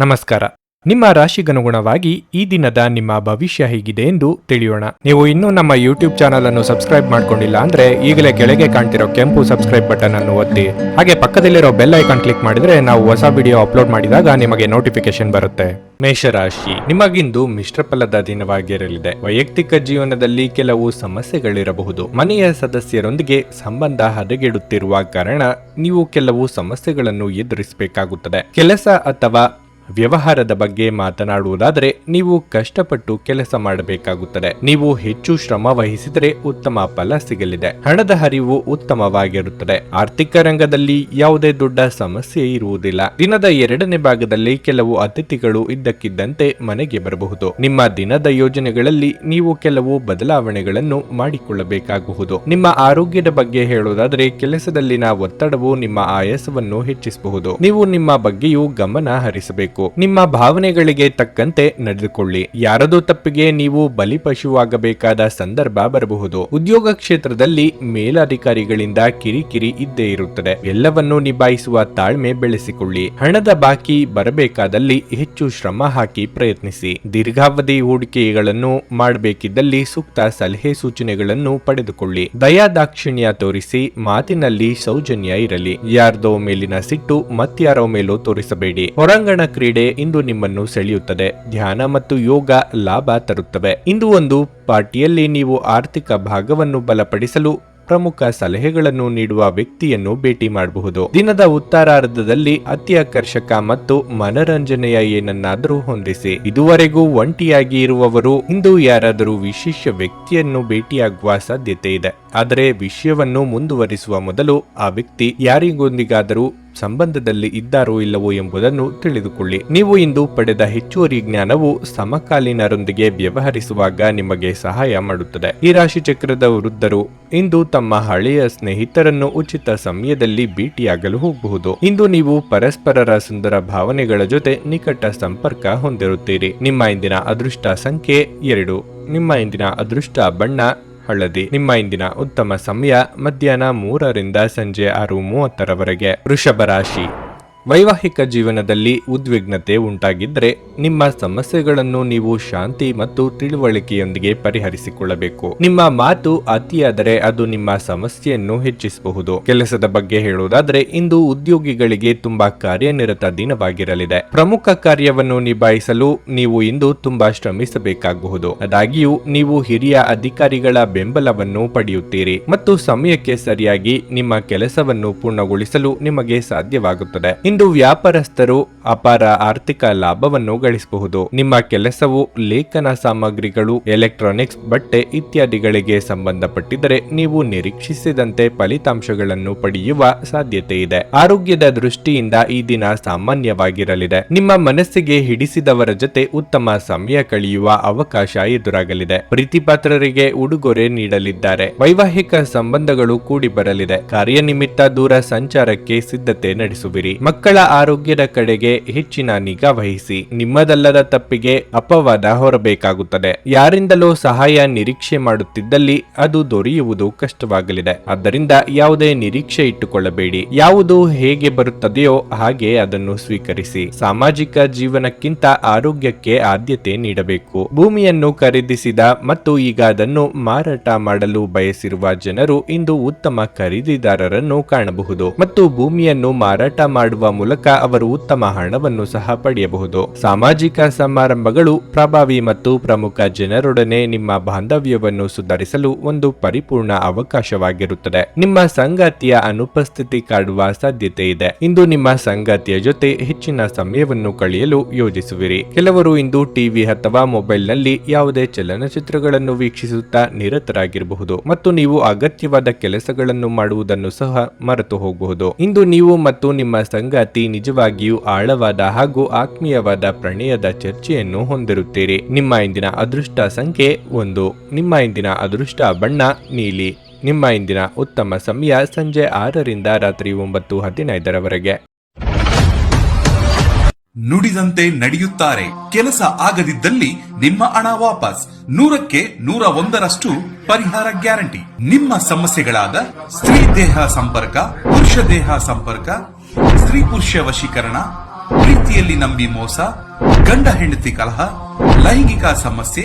ನಮಸ್ಕಾರ. ನಿಮ್ಮ ರಾಶಿಗನುಗುಣವಾಗಿ ಈ ದಿನದ ನಿಮ್ಮ ಭವಿಷ್ಯ ಹೇಗಿದೆ ಎಂದು ತಿಳಿಯೋಣ. ನೀವು ಇನ್ನೂ ನಮ್ಮ ಯೂಟ್ಯೂಬ್ ಚಾನಲ್ ಅನ್ನು ಸಬ್ಸ್ಕ್ರೈಬ್ ಮಾಡ್ಕೊಂಡಿಲ್ಲ ಅಂದ್ರೆ ಈಗಲೇ ಕೆಳಗೆ ಕಾಣ್ತಿರೋ ಕೆಂಪು ಸಬ್ಸ್ಕ್ರೈಬ್ ಬಟನ್ ಅನ್ನು ಒತ್ತಿ, ಹಾಗೆ ಪಕ್ಕದಲ್ಲಿರೋ ಬೆಲ್ ಐಕಾನ್ ಕ್ಲಿಕ್ ಮಾಡಿದ್ರೆ ನಾವು ಹೊಸ ವಿಡಿಯೋ ಅಪ್ಲೋಡ್ ಮಾಡಿದಾಗ ನಿಮಗೆ ನೋಟಿಫಿಕೇಶನ್ ಬರುತ್ತೆ. ಮೇಷರಾಶಿ, ನಿಮಗಿಂದು ಮಿಶ್ರ ಫಲದ ದಿನವಾಗಿರಲಿದೆ. ವೈಯಕ್ತಿಕ ಜೀವನದಲ್ಲಿ ಕೆಲವು ಸಮಸ್ಯೆಗಳಿರಬಹುದು. ಮನೆಯ ಸದಸ್ಯರೊಂದಿಗೆ ಸಂಬಂಧ ಹದಗೆಡುತ್ತಿರುವ ಕಾರಣ ನೀವು ಕೆಲವು ಸಮಸ್ಯೆಗಳನ್ನು ಎದುರಿಸಬೇಕಾಗುತ್ತದೆ. ಕೆಲಸ ಅಥವಾ ವ್ಯವಹಾರದ ಬಗ್ಗೆ ಮಾತನಾಡುವುದಾದರೆ ನೀವು ಕಷ್ಟಪಟ್ಟು ಕೆಲಸ ಮಾಡಬೇಕಾಗುತ್ತದೆ. ನೀವು ಹೆಚ್ಚು ಶ್ರಮ ವಹಿಸಿದರೆ ಉತ್ತಮ ಫಲ ಸಿಗಲಿದೆ. ಹಣದ ಹರಿವು ಉತ್ತಮವಾಗಿರುತ್ತದೆ. ಆರ್ಥಿಕ ರಂಗದಲ್ಲಿ ಯಾವುದೇ ದೊಡ್ಡ ಸಮಸ್ಯೆ ಇರುವುದಿಲ್ಲ. ದಿನದ ಎರಡನೇ ಭಾಗದಲ್ಲಿ ಕೆಲವು ಅತಿಥಿಗಳು ಇದ್ದಕ್ಕಿದ್ದಂತೆ ಮನೆಗೆ ಬರಬಹುದು. ನಿಮ್ಮ ದಿನದ ಯೋಜನೆಗಳಲ್ಲಿ ನೀವು ಕೆಲವು ಬದಲಾವಣೆಗಳನ್ನು ಮಾಡಿಕೊಳ್ಳಬೇಕಾಗಬಹುದು. ನಿಮ್ಮ ಆರೋಗ್ಯದ ಬಗ್ಗೆ ಹೇಳುವುದಾದರೆ ಕೆಲಸದಲ್ಲಿನ ಒತ್ತಡವು ನಿಮ್ಮ ಆಯಾಸವನ್ನು ಹೆಚ್ಚಿಸಬಹುದು. ನೀವು ನಿಮ್ಮ ಬಗ್ಗೆಯೂ ಗಮನ ಹರಿಸಬೇಕು. ನಿಮ್ಮ ಭಾವನೆಗಳಿಗೆ ತಕ್ಕಂತೆ ನಡೆದುಕೊಳ್ಳಿ. ಯಾರದೋ ತಪ್ಪಿಗೆ ನೀವು ಬಲಿಪಶುವಾಗಬೇಕಾದ ಸಂದರ್ಭ ಬರಬಹುದು. ಉದ್ಯೋಗ ಕ್ಷೇತ್ರದಲ್ಲಿ ಮೇಲಧಿಕಾರಿಗಳಿಂದ ಕಿರಿಕಿರಿ ಇದ್ದೇ ಇರುತ್ತದೆ. ಎಲ್ಲವನ್ನೂ ನಿಭಾಯಿಸುವ ತಾಳ್ಮೆ ಬೆಳೆಸಿಕೊಳ್ಳಿ. ಹಣದ ಬಾಕಿ ಬರಬೇಕಾದಲ್ಲಿ ಹೆಚ್ಚು ಶ್ರಮ ಹಾಕಿ ಪ್ರಯತ್ನಿಸಿ. ದೀರ್ಘಾವಧಿ ಹೂಡಿಕೆಗಳನ್ನು ಮಾಡಬೇಕಿದ್ದಲ್ಲಿ ಸೂಕ್ತ ಸಲಹೆ ಸೂಚನೆಗಳನ್ನು ಪಡೆದುಕೊಳ್ಳಿ. ದಯಾದಾಕ್ಷಿಣ್ಯ ತೋರಿಸಿ. ಮಾತಿನಲ್ಲಿ ಸೌಜನ್ಯ ಇರಲಿ. ಯಾರ್ದೋ ಮೇಲಿನ ಸಿಟ್ಟು ಮತ್ಯಾರೋ ಮೇಲೂ ತೋರಿಸಬೇಡಿ. ಹೊರಾಂಗಣ ಕ್ರೀಡೆ ಇಂದು ನಿಮ್ಮನ್ನು ಸೆಳೆಯುತ್ತದೆ. ಧ್ಯಾನ ಮತ್ತು ಯೋಗ ಲಾಭ ತರುತ್ತವೆ. ಇಂದು ಒಂದು ಪಾರ್ಟಿಯಲ್ಲಿ ನೀವು ಆರ್ಥಿಕ ಭಾಗವನ್ನು ಬಲಪಡಿಸಲು ಪ್ರಮುಖ ಸಲಹೆಗಳನ್ನು ನೀಡುವ ವ್ಯಕ್ತಿಯನ್ನು ಭೇಟಿ ಮಾಡಬಹುದು. ದಿನದ ಉತ್ತರಾರ್ಧದಲ್ಲಿ ಅತ್ಯಾಕರ್ಷಕ ಮತ್ತು ಮನರಂಜನೆಯ ಏನನ್ನಾದರೂ ಹೊಂದಿಸಿ. ಇದುವರೆಗೂ ಒಂಟಿಯಾಗಿ ಇರುವವರು ಇಂದು ಯಾರಾದರೂ ವಿಶೇಷ ವ್ಯಕ್ತಿಯನ್ನು ಭೇಟಿಯಾಗುವ ಸಾಧ್ಯತೆ ಇದೆ. ಆದರೆ ವಿಷಯವನ್ನು ಮುಂದುವರಿಸುವ ಮೊದಲು ಆ ವ್ಯಕ್ತಿ ಯಾರಿಗೊಂದಿಗಾದರೂ ಸಂಬಂಧದಲ್ಲಿ ಇದ್ದಾರೋ ಇಲ್ಲವೋ ಎಂಬುದನ್ನು ತಿಳಿದುಕೊಳ್ಳಿ. ನೀವು ಇಂದು ಪಡೆದ ಹೆಚ್ಚುವರಿ ಜ್ಞಾನವು ಸಮಕಾಲೀನರೊಂದಿಗೆ ವ್ಯವಹರಿಸುವಾಗ ನಿಮಗೆ ಸಹಾಯ ಮಾಡುತ್ತದೆ. ಈ ರಾಶಿ ಚಕ್ರದ ವೃದ್ಧರು ಇಂದು ತಮ್ಮ ಹಳೆಯ ಸ್ನೇಹಿತರನ್ನು ಉಚಿತ ಸಮಯದಲ್ಲಿ ಭೇಟಿಯಾಗಲು ಹೋಗಬಹುದು. ಇಂದು ನೀವು ಪರಸ್ಪರರ ಸುಂದರ ಭಾವನೆಗಳ ಜೊತೆ ನಿಕಟ ಸಂಪರ್ಕ ಹೊಂದಿರುತ್ತೀರಿ. ನಿಮ್ಮ ಇಂದಿನ ಅದೃಷ್ಟ ಸಂಖ್ಯೆ 2. ನಿಮ್ಮ ಇಂದಿನ ಅದೃಷ್ಟ ಬಣ್ಣ ಹಳದಿ. ನಿಮ್ಮ ಇಂದಿನ ಉತ್ತಮ ಸಮಯ ಮಧ್ಯಾಹ್ನ 3 ರಿಂದ ಸಂಜೆ 6:30 ವೃಷಭ ರಾಶಿ, ವೈವಾಹಿಕ ಜೀವನದಲ್ಲಿ ಉದ್ವಿಗ್ನತೆ ಉಂಟಾಗಿದ್ದರೆ ನಿಮ್ಮ ಸಮಸ್ಯೆಗಳನ್ನು ನೀವು ಶಾಂತಿ ಮತ್ತು ತಿಳುವಳಿಕೆಯೊಂದಿಗೆ ಪರಿಹರಿಸಿಕೊಳ್ಳಬೇಕು. ನಿಮ್ಮ ಮಾತು ಅತಿಯಾದರೆ ಅದು ನಿಮ್ಮ ಸಮಸ್ಯೆಯನ್ನು ಹೆಚ್ಚಿಸಬಹುದು. ಕೆಲಸದ ಬಗ್ಗೆ ಹೇಳುವುದಾದರೆ ಇಂದು ಉದ್ಯೋಗಿಗಳಿಗೆ ತುಂಬಾ ಕಾರ್ಯನಿರತ ದಿನವಾಗಿರಲಿದೆ. ಪ್ರಮುಖ ಕಾರ್ಯವನ್ನು ನಿಭಾಯಿಸಲು ನೀವು ಇಂದು ತುಂಬಾ ಶ್ರಮಿಸಬೇಕಾಗಬಹುದು. ಆದಾಗ್ಯೂ ನೀವು ಹಿರಿಯ ಅಧಿಕಾರಿಗಳ ಬೆಂಬಲವನ್ನು ಪಡೆಯುತ್ತೀರಿ ಮತ್ತು ಸಮಯಕ್ಕೆ ಸರಿಯಾಗಿ ನಿಮ್ಮ ಕೆಲಸವನ್ನು ಪೂರ್ಣಗೊಳಿಸಲು ನಿಮಗೆ ಸಾಧ್ಯವಾಗುತ್ತದೆ. ಇಂದು ವ್ಯಾಪಾರಸ್ಥರು ಅಪಾರ ಆರ್ಥಿಕ ಲಾಭವನ್ನು ಗಳಿಸಬಹುದು. ನಿಮ್ಮ ಕೆಲಸವು ಲೇಖನ ಸಾಮಗ್ರಿಗಳು, ಎಲೆಕ್ಟ್ರಾನಿಕ್ಸ್, ಬಟ್ಟೆ ಇತ್ಯಾದಿಗಳಿಗೆ ಸಂಬಂಧಪಟ್ಟಿದ್ದರೆ ನೀವು ನಿರೀಕ್ಷಿಸಿದಂತೆ ಫಲಿತಾಂಶಗಳನ್ನು ಪಡೆಯುವ ಸಾಧ್ಯತೆ ಇದೆ. ಆರೋಗ್ಯದ ದೃಷ್ಟಿಯಿಂದ ಈ ದಿನ ಸಾಮಾನ್ಯವಾಗಿರಲಿದೆ. ನಿಮ್ಮ ಮನಸ್ಸಿಗೆ ಹಿಡಿಸಿದವರ ಜೊತೆ ಉತ್ತಮ ಸಮಯ ಕಳೆಯುವ ಅವಕಾಶ ಎದುರಾಗಲಿದೆ. ಪ್ರೀತಿಪಾತ್ರರಿಗೆ ಉಡುಗೊರೆ ನೀಡಲಿದ್ದಾರೆ. ವೈವಾಹಿಕ ಸಂಬಂಧಗಳು ಕೂಡಿ ಬರಲಿದೆ. ಕಾರ್ಯನಿಮಿತ್ತ ದೂರ ಸಂಚಾರಕ್ಕೆ ಸಿದ್ಧತೆ ನಡೆಸುವಿರಿ. ಮಕ್ಕಳ ಆರೋಗ್ಯದ ಕಡೆಗೆ ಹೆಚ್ಚಿನ ನಿಗಾ ವಹಿಸಿ. ನಿಮ್ಮದಲ್ಲದ ತಪ್ಪಿಗೆ ಅಪವಾದ ಹೊರಬೇಕಾಗುತ್ತದೆ. ಯಾರಿಂದಲೂ ಸಹಾಯ ನಿರೀಕ್ಷೆ ಮಾಡುತ್ತಿದ್ದಲ್ಲಿ ಅದು ದೊರೆಯುವುದು ಕಷ್ಟವಾಗಲಿದೆ. ಆದ್ದರಿಂದ ಯಾವುದೇ ನಿರೀಕ್ಷೆ ಇಟ್ಟುಕೊಳ್ಳಬೇಡಿ. ಯಾವುದು ಹೇಗೆ ಬರುತ್ತದೆಯೋ ಹಾಗೆ ಅದನ್ನು ಸ್ವೀಕರಿಸಿ. ಸಾಮಾಜಿಕ ಜೀವನಕ್ಕಿಂತ ಆರೋಗ್ಯಕ್ಕೆ ಆದ್ಯತೆ ನೀಡಬೇಕು. ಭೂಮಿಯನ್ನು ಖರೀದಿಸಿದ ಮತ್ತು ಈಗ ಅದನ್ನು ಮಾರಾಟ ಮಾಡಲು ಬಯಸಿರುವ ಜನರು ಇಂದು ಉತ್ತಮ ಖರೀದಿದಾರರನ್ನು ಕಾಣಬಹುದು ಮತ್ತು ಭೂಮಿಯನ್ನು ಮಾರಾಟ ಮಾಡುವ ಮೂಲಕ ಅವರು ಉತ್ತಮ ಹಣವನ್ನು ಸಹ ಪಡೆಯಬಹುದು. ಸಾಮಾಜಿಕ ಸಮಾರಂಭಗಳು ಪ್ರಭಾವಿ ಮತ್ತು ಪ್ರಮುಖ ಜನರೊಡನೆ ನಿಮ್ಮ ಬಾಂಧವ್ಯವನ್ನು ಸುಧಾರಿಸಲು ಒಂದು ಪರಿಪೂರ್ಣ ಅವಕಾಶವಾಗಿರುತ್ತದೆ. ನಿಮ್ಮ ಸಂಗಾತಿಯ ಅನುಪಸ್ಥಿತಿ ಕಾಡುವ ಸಾಧ್ಯತೆ ಇದೆ. ಇಂದು ನಿಮ್ಮ ಸಂಗಾತಿಯ ಜೊತೆ ಹೆಚ್ಚಿನ ಸಮಯವನ್ನು ಕಳೆಯಲು ಯೋಜಿಸುವಿರಿ. ಕೆಲವರು ಇಂದು ಟಿವಿ ಅಥವಾ ಮೊಬೈಲ್ನಲ್ಲಿ ಯಾವುದೇ ಚಲನಚಿತ್ರಗಳನ್ನು ವೀಕ್ಷಿಸುತ್ತಾ ನಿರತರಾಗಿರಬಹುದು ಮತ್ತು ನೀವು ಅಗತ್ಯವಾದ ಕೆಲಸಗಳನ್ನು ಮಾಡುವುದನ್ನು ಸಹ ಮರೆತು ಹೋಗಬಹುದು. ಇಂದು ನೀವು ಮತ್ತು ನಿಮ್ಮ ಸಂಗಾತಿ ನಿಜವಾಗಿಯೂ ಆಳವಾದ ಹಾಗೂ ಆತ್ಮೀಯವಾದ ಪ್ರಣಯದ ಚರ್ಚೆಯನ್ನು ಹೊಂದಿರುತ್ತೀರಿ. ನಿಮ್ಮ ಇಂದಿನ ಅದೃಷ್ಟ ಸಂಖ್ಯೆ 1. ನಿಮ್ಮ ಇಂದಿನ ಅದೃಷ್ಟ ಬಣ್ಣ ನೀಲಿ. ನಿಮ್ಮ ಇಂದಿನ ಉತ್ತಮ ಸಮಯ ಸಂಜೆ 6 ರಿಂದ ರಾತ್ರಿ 9:15 ನುಡಿದಂತೆ ನಡೆಯುತ್ತಾರೆ. ಕೆಲಸ ಆಗದಿದ್ದಲ್ಲಿ ನಿಮ್ಮ ಹಣ ವಾಪಸ್. 100ಕ್ಕೆ 101ರಷ್ಟು ಪರಿಹಾರ ಗ್ಯಾರಂಟಿ. ನಿಮ್ಮ ಸಮಸ್ಯೆಗಳಾದ ಸ್ತ್ರೀ ದೇಹ ಸಂಪರ್ಕ, ಪುರುಷ ದೇಹ ಸಂಪರ್ಕ, ಸ್ತ್ರೀ ಪುರುಷ ವಶೀಕರಣ, ಪ್ರೀತಿಯಲ್ಲಿ ನಂಬಿ ಮೋಸ, ಗಂಡ ಹೆಂಡತಿ ಕಲಹ, ಲೈಂಗಿಕ ಸಮಸ್ಯೆ,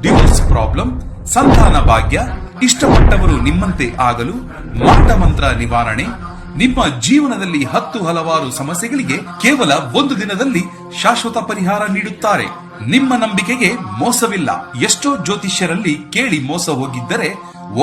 ಡಿವೋರ್ಸ್ ಪ್ರಾಬ್ಲಮ್, ಸಂತಾನ ಭಾಗ್ಯ, ಇಷ್ಟಪಟ್ಟವರು ನಿಮ್ಮಂತೆ ಆಗಲು ಮಾಟ ಮಂತ್ರ ನಿವಾರಣೆ. ನಿಮ್ಮ ಜೀವನದಲ್ಲಿ 10 ಹಲವಾರು ಸಮಸ್ಯೆಗಳಿಗೆ ಕೇವಲ ಒಂದು ದಿನದಲ್ಲಿ ಶಾಶ್ವತ ಪರಿಹಾರ ನೀಡುತ್ತಾರೆ. ನಿಮ್ಮ ನಂಬಿಕೆಗೆ ಮೋಸವಿಲ್ಲ. ಎಷ್ಟೋ ಜ್ಯೋತಿಷ್ಯರಲ್ಲಿ ಕೇಳಿ ಮೋಸ ಹೋಗಿದ್ದರೆ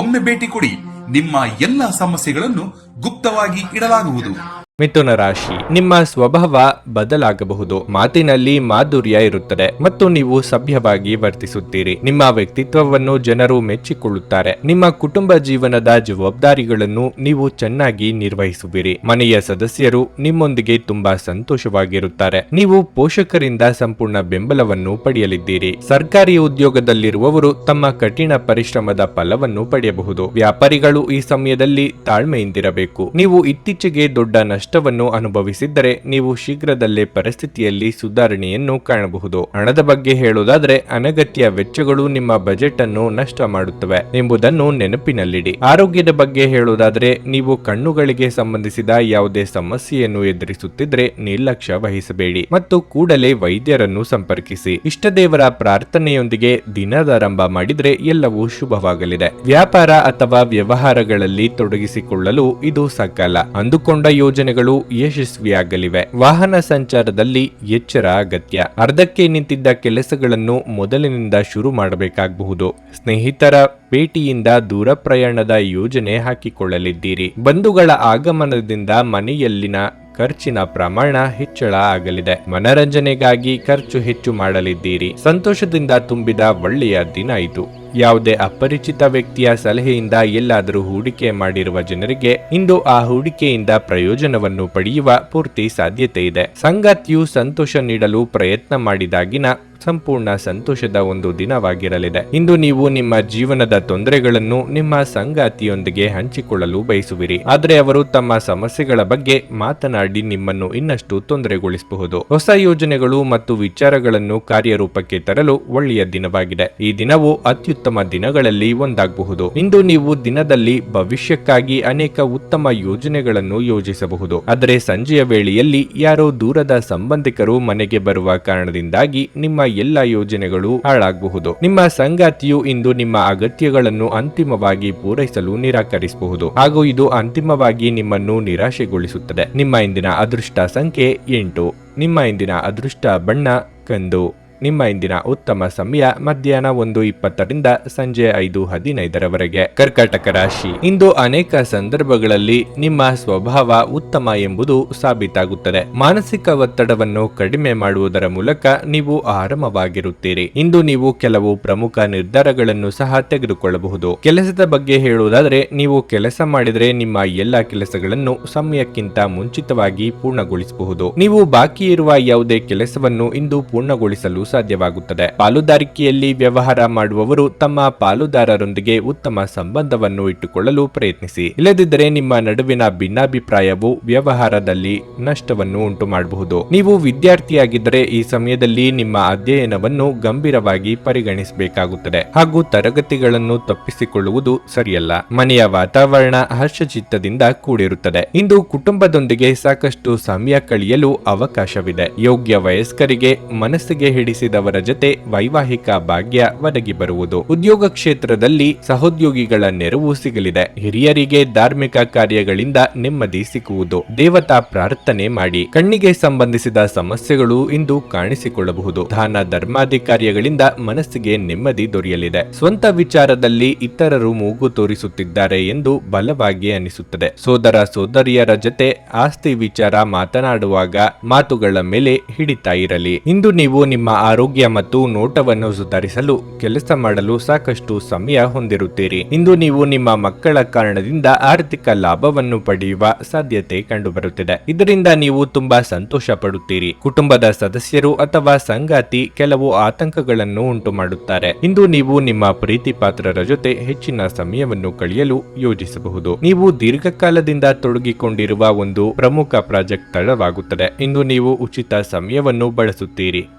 ಒಮ್ಮೆ ಭೇಟಿ ಕೊಡಿ. ನಿಮ್ಮ ಎಲ್ಲ ಸಮಸ್ಯೆಗಳನ್ನು ಗುಪ್ತವಾಗಿ ಇಡಲಾಗುವುದು. ಮಿಥುನ ರಾಶಿ, ನಿಮ್ಮ ಸ್ವಭಾವ ಬದಲಾಗಬಹುದು. ಮಾತಿನಲ್ಲಿ ಮಾಧುರ್ಯ ಇರುತ್ತದೆ ಮತ್ತು ನೀವು ಸಭ್ಯವಾಗಿ ವರ್ತಿಸುತ್ತೀರಿ. ನಿಮ್ಮ ವ್ಯಕ್ತಿತ್ವವನ್ನು ಜನರು ಮೆಚ್ಚಿಕೊಳ್ಳುತ್ತಾರೆ. ನಿಮ್ಮ ಕುಟುಂಬ ಜೀವನದ ಜವಾಬ್ದಾರಿಗಳನ್ನು ನೀವು ಚೆನ್ನಾಗಿ ನಿರ್ವಹಿಸುವಿರಿ. ಮನೆಯ ಸದಸ್ಯರು ನಿಮ್ಮೊಂದಿಗೆ ತುಂಬಾ ಸಂತೋಷವಾಗಿರುತ್ತಾರೆ. ನೀವು ಪೋಷಕರಿಂದ ಸಂಪೂರ್ಣ ಬೆಂಬಲವನ್ನು ಪಡೆಯಲಿದ್ದೀರಿ. ಸರ್ಕಾರಿ ಉದ್ಯೋಗದಲ್ಲಿರುವವರು ತಮ್ಮ ಕಠಿಣ ಪರಿಶ್ರಮದ ಫಲವನ್ನು ಪಡೆಯಬಹುದು. ವ್ಯಾಪಾರಿಗಳು ಈ ಸಮಯದಲ್ಲಿ ತಾಳ್ಮೆಯಿಂದಿರಬೇಕು. ನೀವು ಇತ್ತೀಚೆಗೆ ದೊಡ್ಡ ನಷ್ಟವನ್ನು ಅನುಭವಿಸಿದ್ದರೆ ನೀವು ಶೀಘ್ರದಲ್ಲೇ ಪರಿಸ್ಥಿತಿಯಲ್ಲಿ ಸುಧಾರಣೆಯನ್ನು ಕಾಣಬಹುದು. ಹಣದ ಬಗ್ಗೆ ಹೇಳುವುದಾದರೆ ಅನಗತ್ಯ ವೆಚ್ಚಗಳು ನಿಮ್ಮ ಬಜೆಟ್ ಅನ್ನು ನಷ್ಟ ಮಾಡುತ್ತವೆ ಎಂಬುದನ್ನು ನೆನಪಿನಲ್ಲಿಡಿ. ಆರೋಗ್ಯದ ಬಗ್ಗೆ ಹೇಳುವುದಾದರೆ ನೀವು ಕಣ್ಣುಗಳಿಗೆ ಸಂಬಂಧಿಸಿದ ಯಾವುದೇ ಸಮಸ್ಯೆಯನ್ನು ಎದುರಿಸುತ್ತಿದ್ರೆ ನಿರ್ಲಕ್ಷ್ಯ ವಹಿಸಬೇಡಿ ಮತ್ತು ಕೂಡಲೇ ವೈದ್ಯರನ್ನು ಸಂಪರ್ಕಿಸಿ. ಇಷ್ಟದೇವರ ಪ್ರಾರ್ಥನೆಯೊಂದಿಗೆ ದಿನದಾರಂಭ ಮಾಡಿದ್ರೆ ಎಲ್ಲವೂ ಶುಭವಾಗಲಿದೆ. ವ್ಯಾಪಾರ ಅಥವಾ ವ್ಯವಹಾರಗಳಲ್ಲಿ ತೊಡಗಿಸಿಕೊಳ್ಳಲು ಇದು ಸಕಾಲ. ಅಂದುಕೊಂಡ ಯೋಜನೆಗಳು ಯಶಸ್ವಿಯಾಗಲಿವೆ. ವಾಹನ ಸಂಚಾರದಲ್ಲಿ ಎಚ್ಚರ ಅಗತ್ಯ. ಅರ್ಧಕ್ಕೆ ನಿಂತಿದ್ದ ಕೆಲಸಗಳನ್ನು ಮೊದಲಿನಿಂದ ಶುರು ಮಾಡಬೇಕಾಗಬಹುದು. ಸ್ನೇಹಿತರ ಭೇಟಿಯಿಂದ ದೂರ ಪ್ರಯಾಣದ ಯೋಜನೆ ಹಾಕಿಕೊಳ್ಳಲಿದ್ದೀರಿ. ಬಂಧುಗಳ ಆಗಮನದಿಂದ ಮನೆಯಲ್ಲಿನ ಖರ್ಚಿನ ಪ್ರಮಾಣ ಹೆಚ್ಚಳ ಆಗಲಿದೆ. ಮನರಂಜನೆಗಾಗಿ ಖರ್ಚು ಹೆಚ್ಚು ಮಾಡಲಿದ್ದೀರಿ. ಸಂತೋಷದಿಂದ ತುಂಬಿದ ಒಳ್ಳೆಯ ದಿನ ಇದು. ಯಾವುದೇ ಅಪರಿಚಿತ ವ್ಯಕ್ತಿಯ ಸಲಹೆಯಿಂದ ಎಲ್ಲಾದರೂ ಹೂಡಿಕೆ ಮಾಡಿರುವ ಜನರಿಗೆ ಇಂದು ಆ ಹೂಡಿಕೆಯಿಂದ ಪ್ರಯೋಜನವನ್ನು ಪಡೆಯುವ ಪೂರ್ತಿ ಸಾಧ್ಯತೆ ಇದೆ. ಸಂಗಾತಿಯು ಸಂತೋಷ ನೀಡಲು ಪ್ರಯತ್ನ ಮಾಡಿದಾಗಿನ ಸಂಪೂರ್ಣ ಸಂತೋಷದ ಒಂದು ದಿನವಾಗಿರಲಿದೆ. ಇಂದು ನೀವು ನಿಮ್ಮ ಜೀವನದ ತೊಂದರೆಗಳನ್ನು ನಿಮ್ಮ ಸಂಗಾತಿಯೊಂದಿಗೆ ಹಂಚಿಕೊಳ್ಳಲು ಬಯಸುವಿರಿ. ಆದರೆ ಅವರು ತಮ್ಮ ಸಮಸ್ಯೆಗಳ ಬಗ್ಗೆ ಮಾತನಾಡಿ ನಿಮ್ಮನ್ನು ಇನ್ನಷ್ಟು ತೊಂದರೆಗೊಳಿಸಬಹುದು. ಹೊಸ ಯೋಜನೆಗಳು ಮತ್ತು ವಿಚಾರಗಳನ್ನು ಕಾರ್ಯರೂಪಕ್ಕೆ ತರಲು ಒಳ್ಳೆಯ ದಿನವಾಗಿದೆ. ಈ ದಿನವು ಅತ್ಯುತ್ತಮ ದಿನಗಳಲ್ಲಿ ಒಂದಾಗಬಹುದು. ಇಂದು ನೀವು ದಿನದಲ್ಲಿ ಭವಿಷ್ಯಕ್ಕಾಗಿ ಅನೇಕ ಉತ್ತಮ ಯೋಜನೆಗಳನ್ನು ಯೋಜಿಸಬಹುದು. ಆದರೆ ಸಂಜೆಯ ವೇಳೆಯಲ್ಲಿ ಯಾರೋ ದೂರದ ಸಂಬಂಧಿಕರು ಮನೆಗೆ ಬರುವ ಕಾರಣದಿಂದಾಗಿ ನಿಮ್ಮ ಎಲ್ಲ ಯೋಜನೆಗಳು ಹಾಳಾಗಬಹುದು. ನಿಮ್ಮ ಸಂಗಾತಿಯು ಇಂದು ನಿಮ್ಮ ಅಗತ್ಯಗಳನ್ನು ಅಂತಿಮವಾಗಿ ಪೂರೈಸಲು ನಿರಾಕರಿಸಬಹುದು ಹಾಗೂ ಇದು ಅಂತಿಮವಾಗಿ ನಿಮ್ಮನ್ನು ನಿರಾಶೆಗೊಳಿಸುತ್ತದೆ. ನಿಮ್ಮ ಇಂದಿನ ಅದೃಷ್ಟ ಸಂಖ್ಯೆ 8. ನಿಮ್ಮ ಇಂದಿನ ಅದೃಷ್ಟ ಬಣ್ಣ ಕಂದು. ನಿಮ್ಮ ಇಂದಿನ ಉತ್ತಮ ಸಮಯ ಮಧ್ಯಾಹ್ನ 1:20 ಸಂಜೆ 5:15 ಕರ್ಕಾಟಕ ರಾಶಿ, ಇಂದು ಅನೇಕ ಸಂದರ್ಭಗಳಲ್ಲಿ ನಿಮ್ಮ ಸ್ವಭಾವ ಉತ್ತಮ ಎಂಬುದು ಸಾಬೀತಾಗುತ್ತದೆ. ಮಾನಸಿಕ ಒತ್ತಡವನ್ನು ಕಡಿಮೆ ಮಾಡುವುದರ ಮೂಲಕ ನೀವು ಆರಾಮವಾಗಿರುತ್ತೀರಿ. ಇಂದು ನೀವು ಕೆಲವು ಪ್ರಮುಖ ನಿರ್ಧಾರಗಳನ್ನು ಸಹ ತೆಗೆದುಕೊಳ್ಳಬಹುದು. ಕೆಲಸದ ಬಗ್ಗೆ ಹೇಳುವುದಾದರೆ ನೀವು ಕೆಲಸ ಮಾಡಿದರೆ ನಿಮ್ಮ ಎಲ್ಲಾ ಕೆಲಸಗಳನ್ನು ಸಮಯಕ್ಕಿಂತ ಮುಂಚಿತವಾಗಿ ಪೂರ್ಣಗೊಳಿಸಬಹುದು. ನೀವು ಬಾಕಿ ಇರುವ ಯಾವುದೇ ಕೆಲಸವನ್ನು ಇಂದು ಪೂರ್ಣಗೊಳಿಸಲು ಸಾಧ್ಯವಾಗುತ್ತದೆ. ಪಾಲುದಾರಿಕೆಯಲ್ಲಿ ವ್ಯವಹಾರ ಮಾಡುವವರು ತಮ್ಮ ಪಾಲುದಾರರೊಂದಿಗೆ ಉತ್ತಮ ಸಂಬಂಧವನ್ನು ಇಟ್ಟುಕೊಳ್ಳಲು ಪ್ರಯತ್ನಿಸಿ. ಇಲ್ಲದಿದ್ದರೆ ನಿಮ್ಮ ನಡುವಿನ ಭಿನ್ನಾಭಿಪ್ರಾಯವು ವ್ಯವಹಾರದಲ್ಲಿ ನಷ್ಟವನ್ನು ಉಂಟು ಮಾಡಬಹುದು. ನೀವು ವಿದ್ಯಾರ್ಥಿಯಾಗಿದ್ದರೆ ಈ ಸಮಯದಲ್ಲಿ ನಿಮ್ಮ ಅಧ್ಯಯನವನ್ನು ಗಂಭೀರವಾಗಿ ಪರಿಗಣಿಸಬೇಕಾಗುತ್ತದೆ ಹಾಗೂ ತರಗತಿಗಳನ್ನು ತಪ್ಪಿಸಿಕೊಳ್ಳುವುದು ಸರಿಯಲ್ಲ. ಮನೆಯ ವಾತಾವರಣ ಹರ್ಷಚಿತ್ತದಿಂದ ಕೂಡಿರುತ್ತದೆ. ಇಂದು ಕುಟುಂಬದೊಂದಿಗೆ ಸಾಕಷ್ಟು ಸಮಯ ಕಳೆಯಲು ಅವಕಾಶವಿದೆ. ಯೋಗ್ಯ ವಯಸ್ಕರಿಗೆ ಮನಸ್ಸಿಗೆ ಹಿಡಿಸಿದವರ ಜೊತೆ ವೈವಾಹಿಕ ಭಾಗ್ಯ ಒದಗಿ ಬರುವುದು. ಉದ್ಯೋಗ ಕ್ಷೇತ್ರದಲ್ಲಿ ಸಹೋದ್ಯೋಗಿಗಳ ನೆರವು ಸಿಗಲಿದೆ. ಹಿರಿಯರಿಗೆ ಧಾರ್ಮಿಕ ಕಾರ್ಯಗಳಿಂದ ನೆಮ್ಮದಿ ಸಿಗುವುದು. ದೇವತಾ ಪ್ರಾರ್ಥನೆ ಮಾಡಿ. ಕಣ್ಣಿಗೆ ಸಂಬಂಧಿಸಿದ ಸಮಸ್ಯೆಗಳು ಇಂದು ಕಾಣಿಸಿಕೊಳ್ಳಬಹುದು. ದಾನ ಧರ್ಮಾದಿ ಕಾರ್ಯಗಳಿಂದ ಮನಸ್ಸಿಗೆ ನೆಮ್ಮದಿ ದೊರೆಯಲಿದೆ. ಸ್ವಂತ ವಿಚಾರದಲ್ಲಿ ಇತರರು ಮೂಗು ತೋರಿಸುತ್ತಿದ್ದಾರೆ ಎಂದು ಬಲವಾಗಿ ಅನಿಸುತ್ತದೆ. ಸೋದರ ಸೋದರಿಯರ ಜೊತೆ ಆಸ್ತಿ ವಿಚಾರ ಮಾತನಾಡುವಾಗ ಮಾತುಗಳ ಮೇಲೆ ಹಿಡಿತಾ ಇರಲಿ. ಇಂದು ನೀವು ನಿಮ್ಮ ಆರೋಗ್ಯ ಮತ್ತು ನೋಟವನ್ನು ಸುಧಾರಿಸಲು ಕೆಲಸ ಮಾಡಲು ಸಾಕಷ್ಟು ಸಮಯ ಹೊಂದಿರುತ್ತೀರಿ. ಇಂದು ನೀವು ನಿಮ್ಮ ಮಕ್ಕಳ ಕಾರಣದಿಂದ ಆರ್ಥಿಕ ಲಾಭವನ್ನು ಪಡೆಯುವ ಸಾಧ್ಯತೆ ಕಂಡುಬರುತ್ತಿದೆ. ಇದರಿಂದ ನೀವು ತುಂಬಾ ಸಂತೋಷ ಪಡುತ್ತೀರಿ. ಕುಟುಂಬದ ಸದಸ್ಯರು ಅಥವಾ ಸಂಗಾತಿ ಕೆಲವು ಆತಂಕಗಳನ್ನು ಉಂಟು ಮಾಡುತ್ತಾರೆ. ಇಂದು ನೀವು ನಿಮ್ಮ ಪ್ರೀತಿ ಪಾತ್ರರ ಜೊತೆ ಹೆಚ್ಚಿನ ಸಮಯವನ್ನು ಕಳೆಯಲು ಯೋಜಿಸಬಹುದು. ನೀವು ದೀರ್ಘಕಾಲದಿಂದ ತೊಡಗಿಕೊಂಡಿರುವ ಒಂದು ಪ್ರಮುಖ ಪ್ರಾಜೆಕ್ಟ್ ತಡವಾಗುತ್ತದೆ. ಇಂದು ನೀವು ಉಚಿತ ಸಮಯವನ್ನು ಬಳಸುತ್ತೀರಿ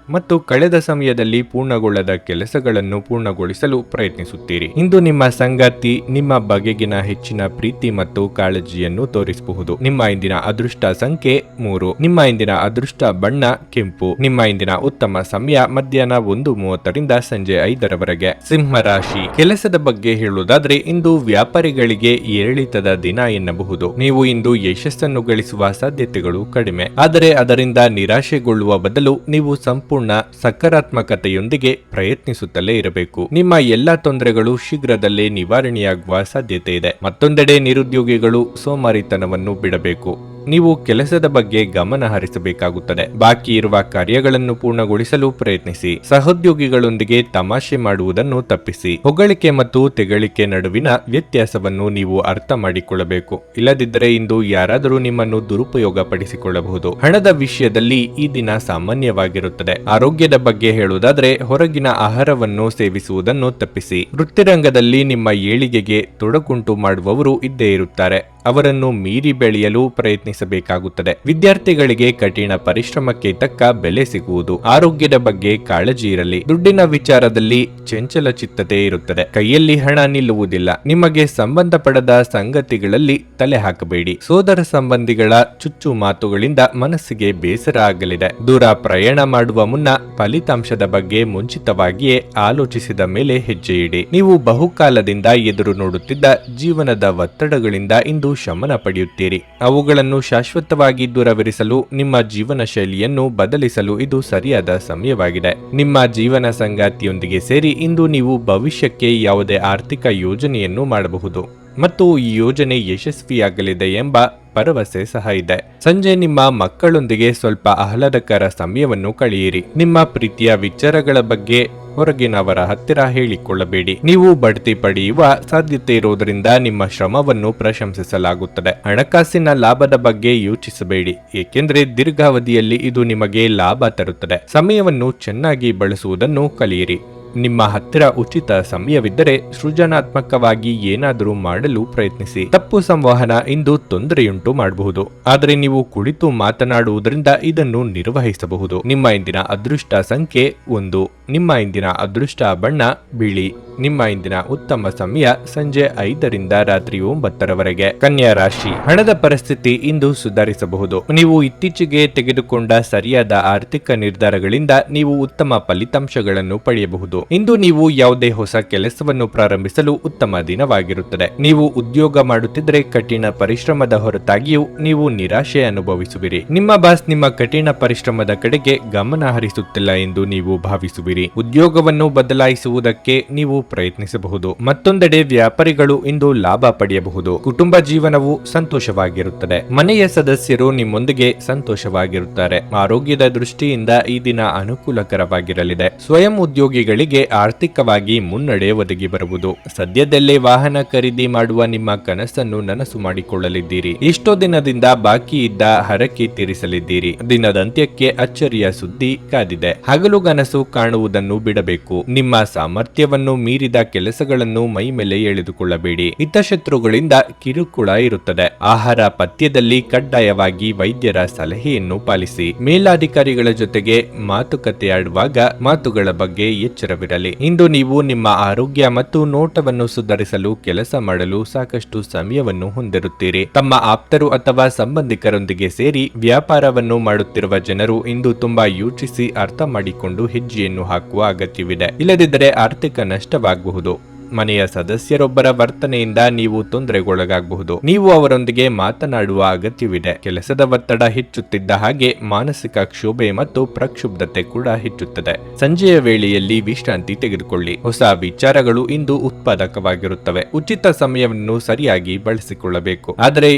ಮತ್ತು ಕಳೆದ ಸಮಯದಲ್ಲಿ ಪೂರ್ಣಗೊಳ್ಳದ ಕೆಲಸಗಳನ್ನು ಪೂರ್ಣಗೊಳಿಸಲು ಪ್ರಯತ್ನಿಸುತ್ತೀರಿ. ಇಂದು ನಿಮ್ಮ ಸಂಗಾತಿ ನಿಮ್ಮ ಬಗೆಗಿನ ಹೆಚ್ಚಿನ ಪ್ರೀತಿ ಮತ್ತು ಕಾಳಜಿಯನ್ನು ತೋರಿಸಬಹುದು. ನಿಮ್ಮ ಇಂದಿನ ಅದೃಷ್ಟ ಸಂಖ್ಯೆ 3. ನಿಮ್ಮ ಇಂದಿನ ಅದೃಷ್ಟ ಬಣ್ಣ ಕೆಂಪು. ನಿಮ್ಮ ಇಂದಿನ ಉತ್ತಮ ಸಮಯ ಮಧ್ಯಾಹ್ನ 1:30ರಿಂದ ಸಂಜೆ 5ರವರೆಗೆ. ಸಿಂಹ ರಾಶಿ. ಕೆಲಸದ ಬಗ್ಗೆ ಹೇಳುವುದಾದ್ರೆ ಇಂದು ವ್ಯಾಪಾರಿಗಳಿಗೆ ಏರಿಳಿತದ ದಿನ ಎನ್ನಬಹುದು. ನೀವು ಇಂದು ಯಶಸ್ಸನ್ನು ಗಳಿಸುವ ಸಾಧ್ಯತೆಗಳು ಕಡಿಮೆ, ಆದರೆ ಅದರಿಂದ ನಿರಾಶೆಗೊಳ್ಳುವ ಬದಲು ನೀವು ಸಂಪೂರ್ಣ ಸಕಾರಾತ್ಮಕತೆಯೊಂದಿಗೆ ಪ್ರಯತ್ನಿಸುತ್ತಲೇ ಇರಬೇಕು. ನಿಮ್ಮ ಎಲ್ಲಾ ತೊಂದರೆಗಳು ಶೀಘ್ರದಲ್ಲೇ ನಿವಾರಣೆಯಾಗುವ ಸಾಧ್ಯತೆ ಇದೆ. ಮತ್ತೊಂದೆಡೆ ನಿರುದ್ಯೋಗಿಗಳು ಸೋಮಾರಿತನವನ್ನು ಬಿಡಬೇಕು. ನೀವು ಕೆಲಸದ ಬಗ್ಗೆ ಗಮನ ಹರಿಸಬೇಕಾಗುತ್ತದೆ. ಬಾಕಿ ಇರುವ ಕಾರ್ಯಗಳನ್ನು ಪೂರ್ಣಗೊಳಿಸಲು ಪ್ರಯತ್ನಿಸಿ. ಸಹೋದ್ಯೋಗಿಗಳೊಂದಿಗೆ ತಮಾಷೆ ಮಾಡುವುದನ್ನು ತಪ್ಪಿಸಿ. ಹೊಗಳಿಕೆ ಮತ್ತು ತೆಗಳಿಕೆ ನಡುವಿನ ವ್ಯತ್ಯಾಸವನ್ನು ನೀವು ಅರ್ಥ ಮಾಡಿಕೊಳ್ಳಬೇಕು. ಇಲ್ಲದಿದ್ದರೆ ಇಂದು ಯಾರಾದರೂ ನಿಮ್ಮನ್ನು ದುರುಪಯೋಗ ಪಡಿಸಿಕೊಳ್ಳಬಹುದು. ಹಣದ ವಿಷಯದಲ್ಲಿ ಈ ದಿನ ಸಾಮಾನ್ಯವಾಗಿರುತ್ತದೆ. ಆರೋಗ್ಯದ ಬಗ್ಗೆ ಹೇಳುವುದಾದ್ರೆ ಹೊರಗಿನ ಆಹಾರವನ್ನು ಸೇವಿಸುವುದನ್ನು ತಪ್ಪಿಸಿ. ವೃತ್ತಿರಂಗದಲ್ಲಿ ನಿಮ್ಮ ಏಳಿಗೆಗೆ ತೊಡಕುಂಟು ಮಾಡುವವರು ಇದ್ದೇ ಇರುತ್ತಾರೆ. ಅವರನ್ನು ಮೀರಿ ಬೆಳೆಯಲು ಪ್ರಯತ್ನಿಸಬೇಕಾಗುತ್ತದೆ. ವಿದ್ಯಾರ್ಥಿಗಳಿಗೆ ಕಠಿಣ ಪರಿಶ್ರಮಕ್ಕೆ ತಕ್ಕ ಬೆಲೆ ಸಿಗುವುದು. ಆರೋಗ್ಯದ ಬಗ್ಗೆ ಕಾಳಜಿ ಇರಲಿ. ದುಡ್ಡಿನ ವಿಚಾರದಲ್ಲಿ ಚಂಚಲ ಚಿತ್ತತೆ ಇರುತ್ತದೆ. ಕೈಯಲ್ಲಿ ಹಣ ನಿಲ್ಲುವುದಿಲ್ಲ. ನಿಮಗೆ ಸಂಬಂಧಪಡದ ಸಂಗತಿಗಳಲ್ಲಿ ತಲೆ ಹಾಕಬೇಡಿ. ಸೋದರ ಸಂಬಂಧಿಗಳ ಚುಚ್ಚು ಮಾತುಗಳಿಂದ ಮನಸ್ಸಿಗೆ ಬೇಸರ ಆಗಲಿದೆ. ದೂರ ಪ್ರಯಾಣ ಮಾಡುವ ಮುನ್ನ ಫಲಿತಾಂಶದ ಬಗ್ಗೆ ಮುಂಚಿತವಾಗಿಯೇ ಆಲೋಚಿಸಿದ ಮೇಲೆ ಹೆಜ್ಜೆ ಇಡಿ. ನೀವು ಬಹುಕಾಲದಿಂದ ಎದುರು ನೋಡುತ್ತಿದ್ದ ಜೀವನದ ಒತ್ತಡಗಳಿಂದ ಇಂದು ಶಮನ ಪಡೆಯುತ್ತೀರಿ. ಅವುಗಳನ್ನು ಶಾಶ್ವತವಾಗಿ ದೂರವಿರಿಸಲು ನಿಮ್ಮ ಜೀವನ ಶೈಲಿಯನ್ನು ಬದಲಿಸಲು ಇದು ಸರಿಯಾದ ಸಮಯವಾಗಿದೆ. ನಿಮ್ಮ ಜೀವನ ಸಂಗಾತಿಯೊಂದಿಗೆ ಸೇರಿ ಇಂದು ನೀವು ಭವಿಷ್ಯಕ್ಕೆ ಯಾವುದೇ ಆರ್ಥಿಕ ಯೋಜನೆಯನ್ನು ಮಾಡಬಹುದು ಮತ್ತು ಈ ಯೋಜನೆ ಯಶಸ್ವಿಯಾಗಲಿದೆ ಎಂಬ ಭರವಸೆ ಸಹ ಇದೆ. ಸಂಜೆ ನಿಮ್ಮ ಮಕ್ಕಳೊಂದಿಗೆ ಸ್ವಲ್ಪ ಆಹ್ಲಾದಕರ ಸಮಯವನ್ನು ಕಳೆಯಿರಿ. ನಿಮ್ಮ ಪ್ರೀತಿಯ ವಿಚಾರಗಳ ಬಗ್ಗೆ ಹೊರಗಿನವರ ಹತ್ತಿರ ಹೇಳಿಕೊಳ್ಳಬೇಡಿ. ನೀವು ಬಡ್ತಿ ಪಡೆಯುವ ಸಾಧ್ಯತೆ ಇರುವುದರಿಂದ ನಿಮ್ಮ ಶ್ರಮವನ್ನು ಪ್ರಶಂಸಿಸಲಾಗುತ್ತದೆ. ಹಣಕಾಸಿನ ಲಾಭದ ಬಗ್ಗೆ ಯೋಚಿಸಬೇಡಿ, ಏಕೆಂದರೆ ದೀರ್ಘಾವಧಿಯಲ್ಲಿ ಇದು ನಿಮಗೆ ಲಾಭ ತರುತ್ತದೆ. ಸಮಯವನ್ನು ಚೆನ್ನಾಗಿ ಬಳಸುವುದನ್ನು ಕಲಿಯಿರಿ. ನಿಮ್ಮ ಹತ್ತಿರ ಉಚಿತ ಸಮಯವಿದ್ದರೆ ಸೃಜನಾತ್ಮಕವಾಗಿ ಏನಾದರೂ ಮಾಡಲು ಪ್ರಯತ್ನಿಸಿ. ತಪ್ಪು ಸಂವಹನ ಇಂದು ತೊಂದರೆಯುಂಟು ಮಾಡಬಹುದು, ಆದರೆ ನೀವು ಕುಳಿತು ಮಾತನಾಡುವುದರಿಂದ ಇದನ್ನು ನಿರ್ವಹಿಸಬಹುದು. ನಿಮ್ಮ ಇಂದಿನ ಅದೃಷ್ಟ ಸಂಖ್ಯೆ 1. ನಿಮ್ಮ ಇಂದಿನ ಅದೃಷ್ಟ ಬಣ್ಣ ಬಿಳಿ. ನಿಮ್ಮ ಇಂದಿನ ಉತ್ತಮ ಸಮಯ ಸಂಜೆ 5ರಿಂದ ರಾತ್ರಿ 9ರವರೆಗೆ. ಕನ್ಯಾ ರಾಶಿ. ಹಣದ ಪರಿಸ್ಥಿತಿ ಇಂದು ಸುಧಾರಿಸಬಹುದು. ನೀವು ಇತ್ತೀಚೆಗೆ ತೆಗೆದುಕೊಂಡ ಸರಿಯಾದ ಆರ್ಥಿಕ ನಿರ್ಧಾರಗಳಿಂದ ನೀವು ಉತ್ತಮ ಫಲಿತಾಂಶಗಳನ್ನು ಪಡೆಯಬಹುದು. ಇಂದು ನೀವು ಯಾವುದೇ ಹೊಸ ಕೆಲಸವನ್ನು ಪ್ರಾರಂಭಿಸಲು ಉತ್ತಮ ದಿನವಾಗಿರುತ್ತದೆ. ನೀವು ಉದ್ಯೋಗ ಮಾಡುತ್ತಿದ್ದರೆ ಕಠಿಣ ಪರಿಶ್ರಮದ ಹೊರತಾಗಿಯೂ ನೀವು ನಿರಾಶೆ ಅನುಭವಿಸುವಿರಿ. ನಿಮ್ಮ ಬಾಸ್ ನಿಮ್ಮ ಕಠಿಣ ಪರಿಶ್ರಮದ ಕಡೆಗೆ ಗಮನ ಹರಿಸುತ್ತಿಲ್ಲ ಎಂದು ನೀವು ಭಾವಿಸುವಿರಿ. ಉದ್ಯೋಗವನ್ನು ಬದಲಾಯಿಸುವುದಕ್ಕೆ ನೀವು ಪ್ರಯತ್ನಿಸಬಹುದು. ಮತ್ತೊಂದೆಡೆ ವ್ಯಾಪಾರಿಗಳು ಇಂದು ಲಾಭ ಪಡೆಯಬಹುದು. ಕುಟುಂಬ ಜೀವನವು ಸಂತೋಷವಾಗಿರುತ್ತದೆ. ಮನೆಯ ಸದಸ್ಯರು ನಿಮ್ಮೊಂದಿಗೆ ಸಂತೋಷವಾಗಿರುತ್ತಾರೆ. ಆರೋಗ್ಯದ ದೃಷ್ಟಿಯಿಂದ ಈ ದಿನ ಅನುಕೂಲಕರವಾಗಿರಲಿದೆ. ಸ್ವಯಂ ಉದ್ಯೋಗಿಗಳಿಗೆ ಆರ್ಥಿಕವಾಗಿ ಮುನ್ನಡೆ ಒದಗಿ ಬರುವುದು. ಸದ್ಯದಲ್ಲೇ ವಾಹನ ಖರೀದಿ ಮಾಡುವ ನಿಮ್ಮ ಕನಸನ್ನು ನನಸು ಮಾಡಿಕೊಳ್ಳಲಿದ್ದೀರಿ. ಎಷ್ಟೋ ದಿನದಿಂದ ಬಾಕಿ ಇದ್ದ ಹರಕೆ ತೀರಿಸಲಿದ್ದೀರಿ. ದಿನದಂತ್ಯಕ್ಕೆ ಅಚ್ಚರಿಯ ಸುದ್ದಿ ಕಾದಿದೆ. ಹಗಲುಗನಸು ಕಾಣುವುದನ್ನು ಬಿಡಬೇಕು. ನಿಮ್ಮ ಸಾಮರ್ಥ್ಯವನ್ನು ಮೀರಿದ ಕೆಲಸಗಳನ್ನು ಮೈ ಮೇಲೆ ಎಳೆದುಕೊಳ್ಳಬೇಡಿ. ಹಿತಶತ್ರುಗಳಿಂದ ಕಿರುಕುಳ ಇರುತ್ತದೆ. ಆಹಾರ ಪಥ್ಯದಲ್ಲಿ ಕಡ್ಡಾಯವಾಗಿ ವೈದ್ಯರ ಸಲಹೆಯನ್ನು ಪಾಲಿಸಿ. ಮೇಲಾಧಿಕಾರಿಗಳ ಜೊತೆಗೆ ಮಾತುಕತೆಯಾಡುವಾಗ ಮಾತುಗಳ ಬಗ್ಗೆ ಎಚ್ಚರವಿರಲಿ. ಇಂದು ನೀವು ನಿಮ್ಮ ಆರೋಗ್ಯ ಮತ್ತು ನೋಟವನ್ನು ಸುಧಾರಿಸಲು ಕೆಲಸ ಮಾಡಲು ಸಾಕಷ್ಟು ಸಮಯವನ್ನು ಹೊಂದಿರುತ್ತೀರಿ. ತಮ್ಮ ಆಪ್ತರು ಅಥವಾ ಸಂಬಂಧಿಕರೊಂದಿಗೆ ಸೇರಿ ವ್ಯಾಪಾರವನ್ನು ಮಾಡುತ್ತಿರುವ ಜನರು ಇಂದು ತುಂಬಾ ಯೋಚಿಸಿ ಅರ್ಥ ಮಾಡಿಕೊಂಡು ಹೆಜ್ಜೆಯನ್ನು ಹಾಕುವ ಅಗತ್ಯವಿದೆ. ಇಲ್ಲದಿದ್ದರೆ ಆರ್ಥಿಕ ನಷ್ಟವಾಗಬಹುದು. ಮನೆಯ ಸದಸ್ಯರೊಬ್ಬರ ವರ್ತನೆಯಿಂದ ನೀವು ತೊಂದರೆಗೊಳಗಾಗಬಹುದು. ನೀವು ಅವರೊಂದಿಗೆ ಮಾತನಾಡುವ ಅಗತ್ಯವಿದೆ. ಕೆಲಸದ ಒತ್ತಡ ಹೆಚ್ಚುತ್ತಿದ್ದ ಹಾಗೆ ಮಾನಸಿಕ ಕ್ಷೋಭೆ ಮತ್ತು ಪ್ರಕ್ಷುಬ್ಧತೆ ಕೂಡ ಹೆಚ್ಚುತ್ತದೆ. ಸಂಜೆಯ ವೇಳೆಯಲ್ಲಿ ವಿಶ್ರಾಂತಿ ತೆಗೆದುಕೊಳ್ಳಿ. ಹೊಸ ವಿಚಾರಗಳು ಇಂದು ಉತ್ಪಾದಕವಾಗಿರುತ್ತವೆ. ಉಚಿತ ಸಮಯವನ್ನು ಸರಿಯಾಗಿ ಬಳಸಿಕೊಳ್ಳಬೇಕು. ಆದರೆ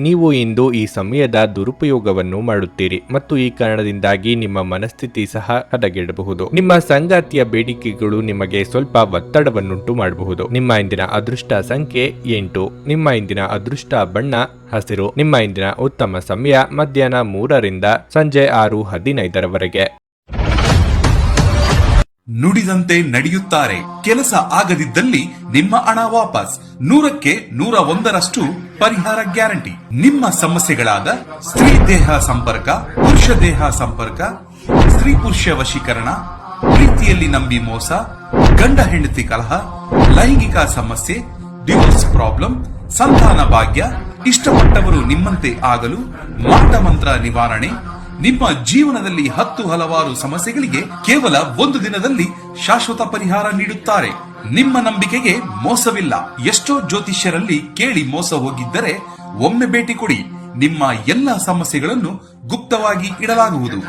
ನೀವು ಇಂದು ಈ ಸಮಯದ ದುರುಪಯೋಗವನ್ನು ಮಾಡುತ್ತೀರಿ ಮತ್ತು ಈ ಕಾರಣದಿಂದಾಗಿ ನಿಮ್ಮ ಮನಸ್ಥಿತಿ ಸಹ ಹದಗೆಡಬಹುದು. ನಿಮ್ಮ ಸಂಗಾತಿಯ ಬೇಡಿಕೆಗಳು ನಿಮಗೆ ಸ್ವಲ್ಪ ಒತ್ತಡವನ್ನುಂಟು ಮಾಡಬಹುದು. ನಿಮ್ಮ ಇಂದಿನ ಅದೃಷ್ಟ ಸಂಖ್ಯೆ 8. ನಿಮ್ಮ ಇಂದಿನ ಅದೃಷ್ಟ ಬಣ್ಣ ಹಸಿರು. ನಿಮ್ಮ ಇಂದಿನ ಉತ್ತಮ ಸಮಯ ಮಧ್ಯಾಹ್ನ 3ರಿಂದ ಸಂಜೆ 6:15ರವರೆಗೆ. ನುಡಿದಂತೆ ನಡೆಯುತ್ತಾರೆ. ಕೆಲಸ ಆಗದಿದ್ದಲ್ಲಿ ನಿಮ್ಮ ಹಣ ವಾಪಸ್. 100ಕ್ಕೆ 101ರಷ್ಟು ಪರಿಹಾರ ಗ್ಯಾರಂಟಿ. ನಿಮ್ಮ ಸಮಸ್ಯೆಗಳಾದ ಸ್ತ್ರೀ ದೇಹ ಸಂಪರ್ಕ, ಪುರುಷ ದೇಹ ಸಂಪರ್ಕ, ಸ್ತ್ರೀ ಪುರುಷ ವಶೀಕರಣ, ಪ್ರೀತಿಯಲ್ಲಿ ನಂಬಿ ಮೋಸ, ಗಂಡ ಹೆಂಡತಿ ಕಲಹ, ಲೈಂಗಿಕ ಸಮಸ್ಯೆ, ಡಿವೋರ್ಸ್ ಪ್ರಾಬ್ಲಮ್, ಸಂತಾನ ಭಾಗ್ಯ, ಇಷ್ಟಪಟ್ಟವರು ನಿಮ್ಮಂತೆ ಆಗಲು ಮಾಟ ಮಂತ್ರ ನಿವಾರಣೆ. ನಿಮ್ಮ ಜೀವನದಲ್ಲಿ 10 ಹಲವಾರು ಸಮಸ್ಯೆಗಳಿಗೆ ಕೇವಲ ಒಂದು ದಿನದಲ್ಲಿ ಶಾಶ್ವತ ಪರಿಹಾರ ನೀಡುತ್ತಾರೆ. ನಿಮ್ಮ ನಂಬಿಕೆಗೆ ಮೋಸವಿಲ್ಲ. ಎಷ್ಟೋ ಜ್ಯೋತಿಷ್ಯರಲ್ಲಿ ಕೇಳಿ ಮೋಸ ಹೋಗಿದ್ದರೆ ಒಮ್ಮೆ ಭೇಟಿ ಕೊಡಿ. ನಿಮ್ಮ ಎಲ್ಲ ಸಮಸ್ಯೆಗಳನ್ನು ಗುಪ್ತವಾಗಿ ಇಡಲಾಗುವುದು.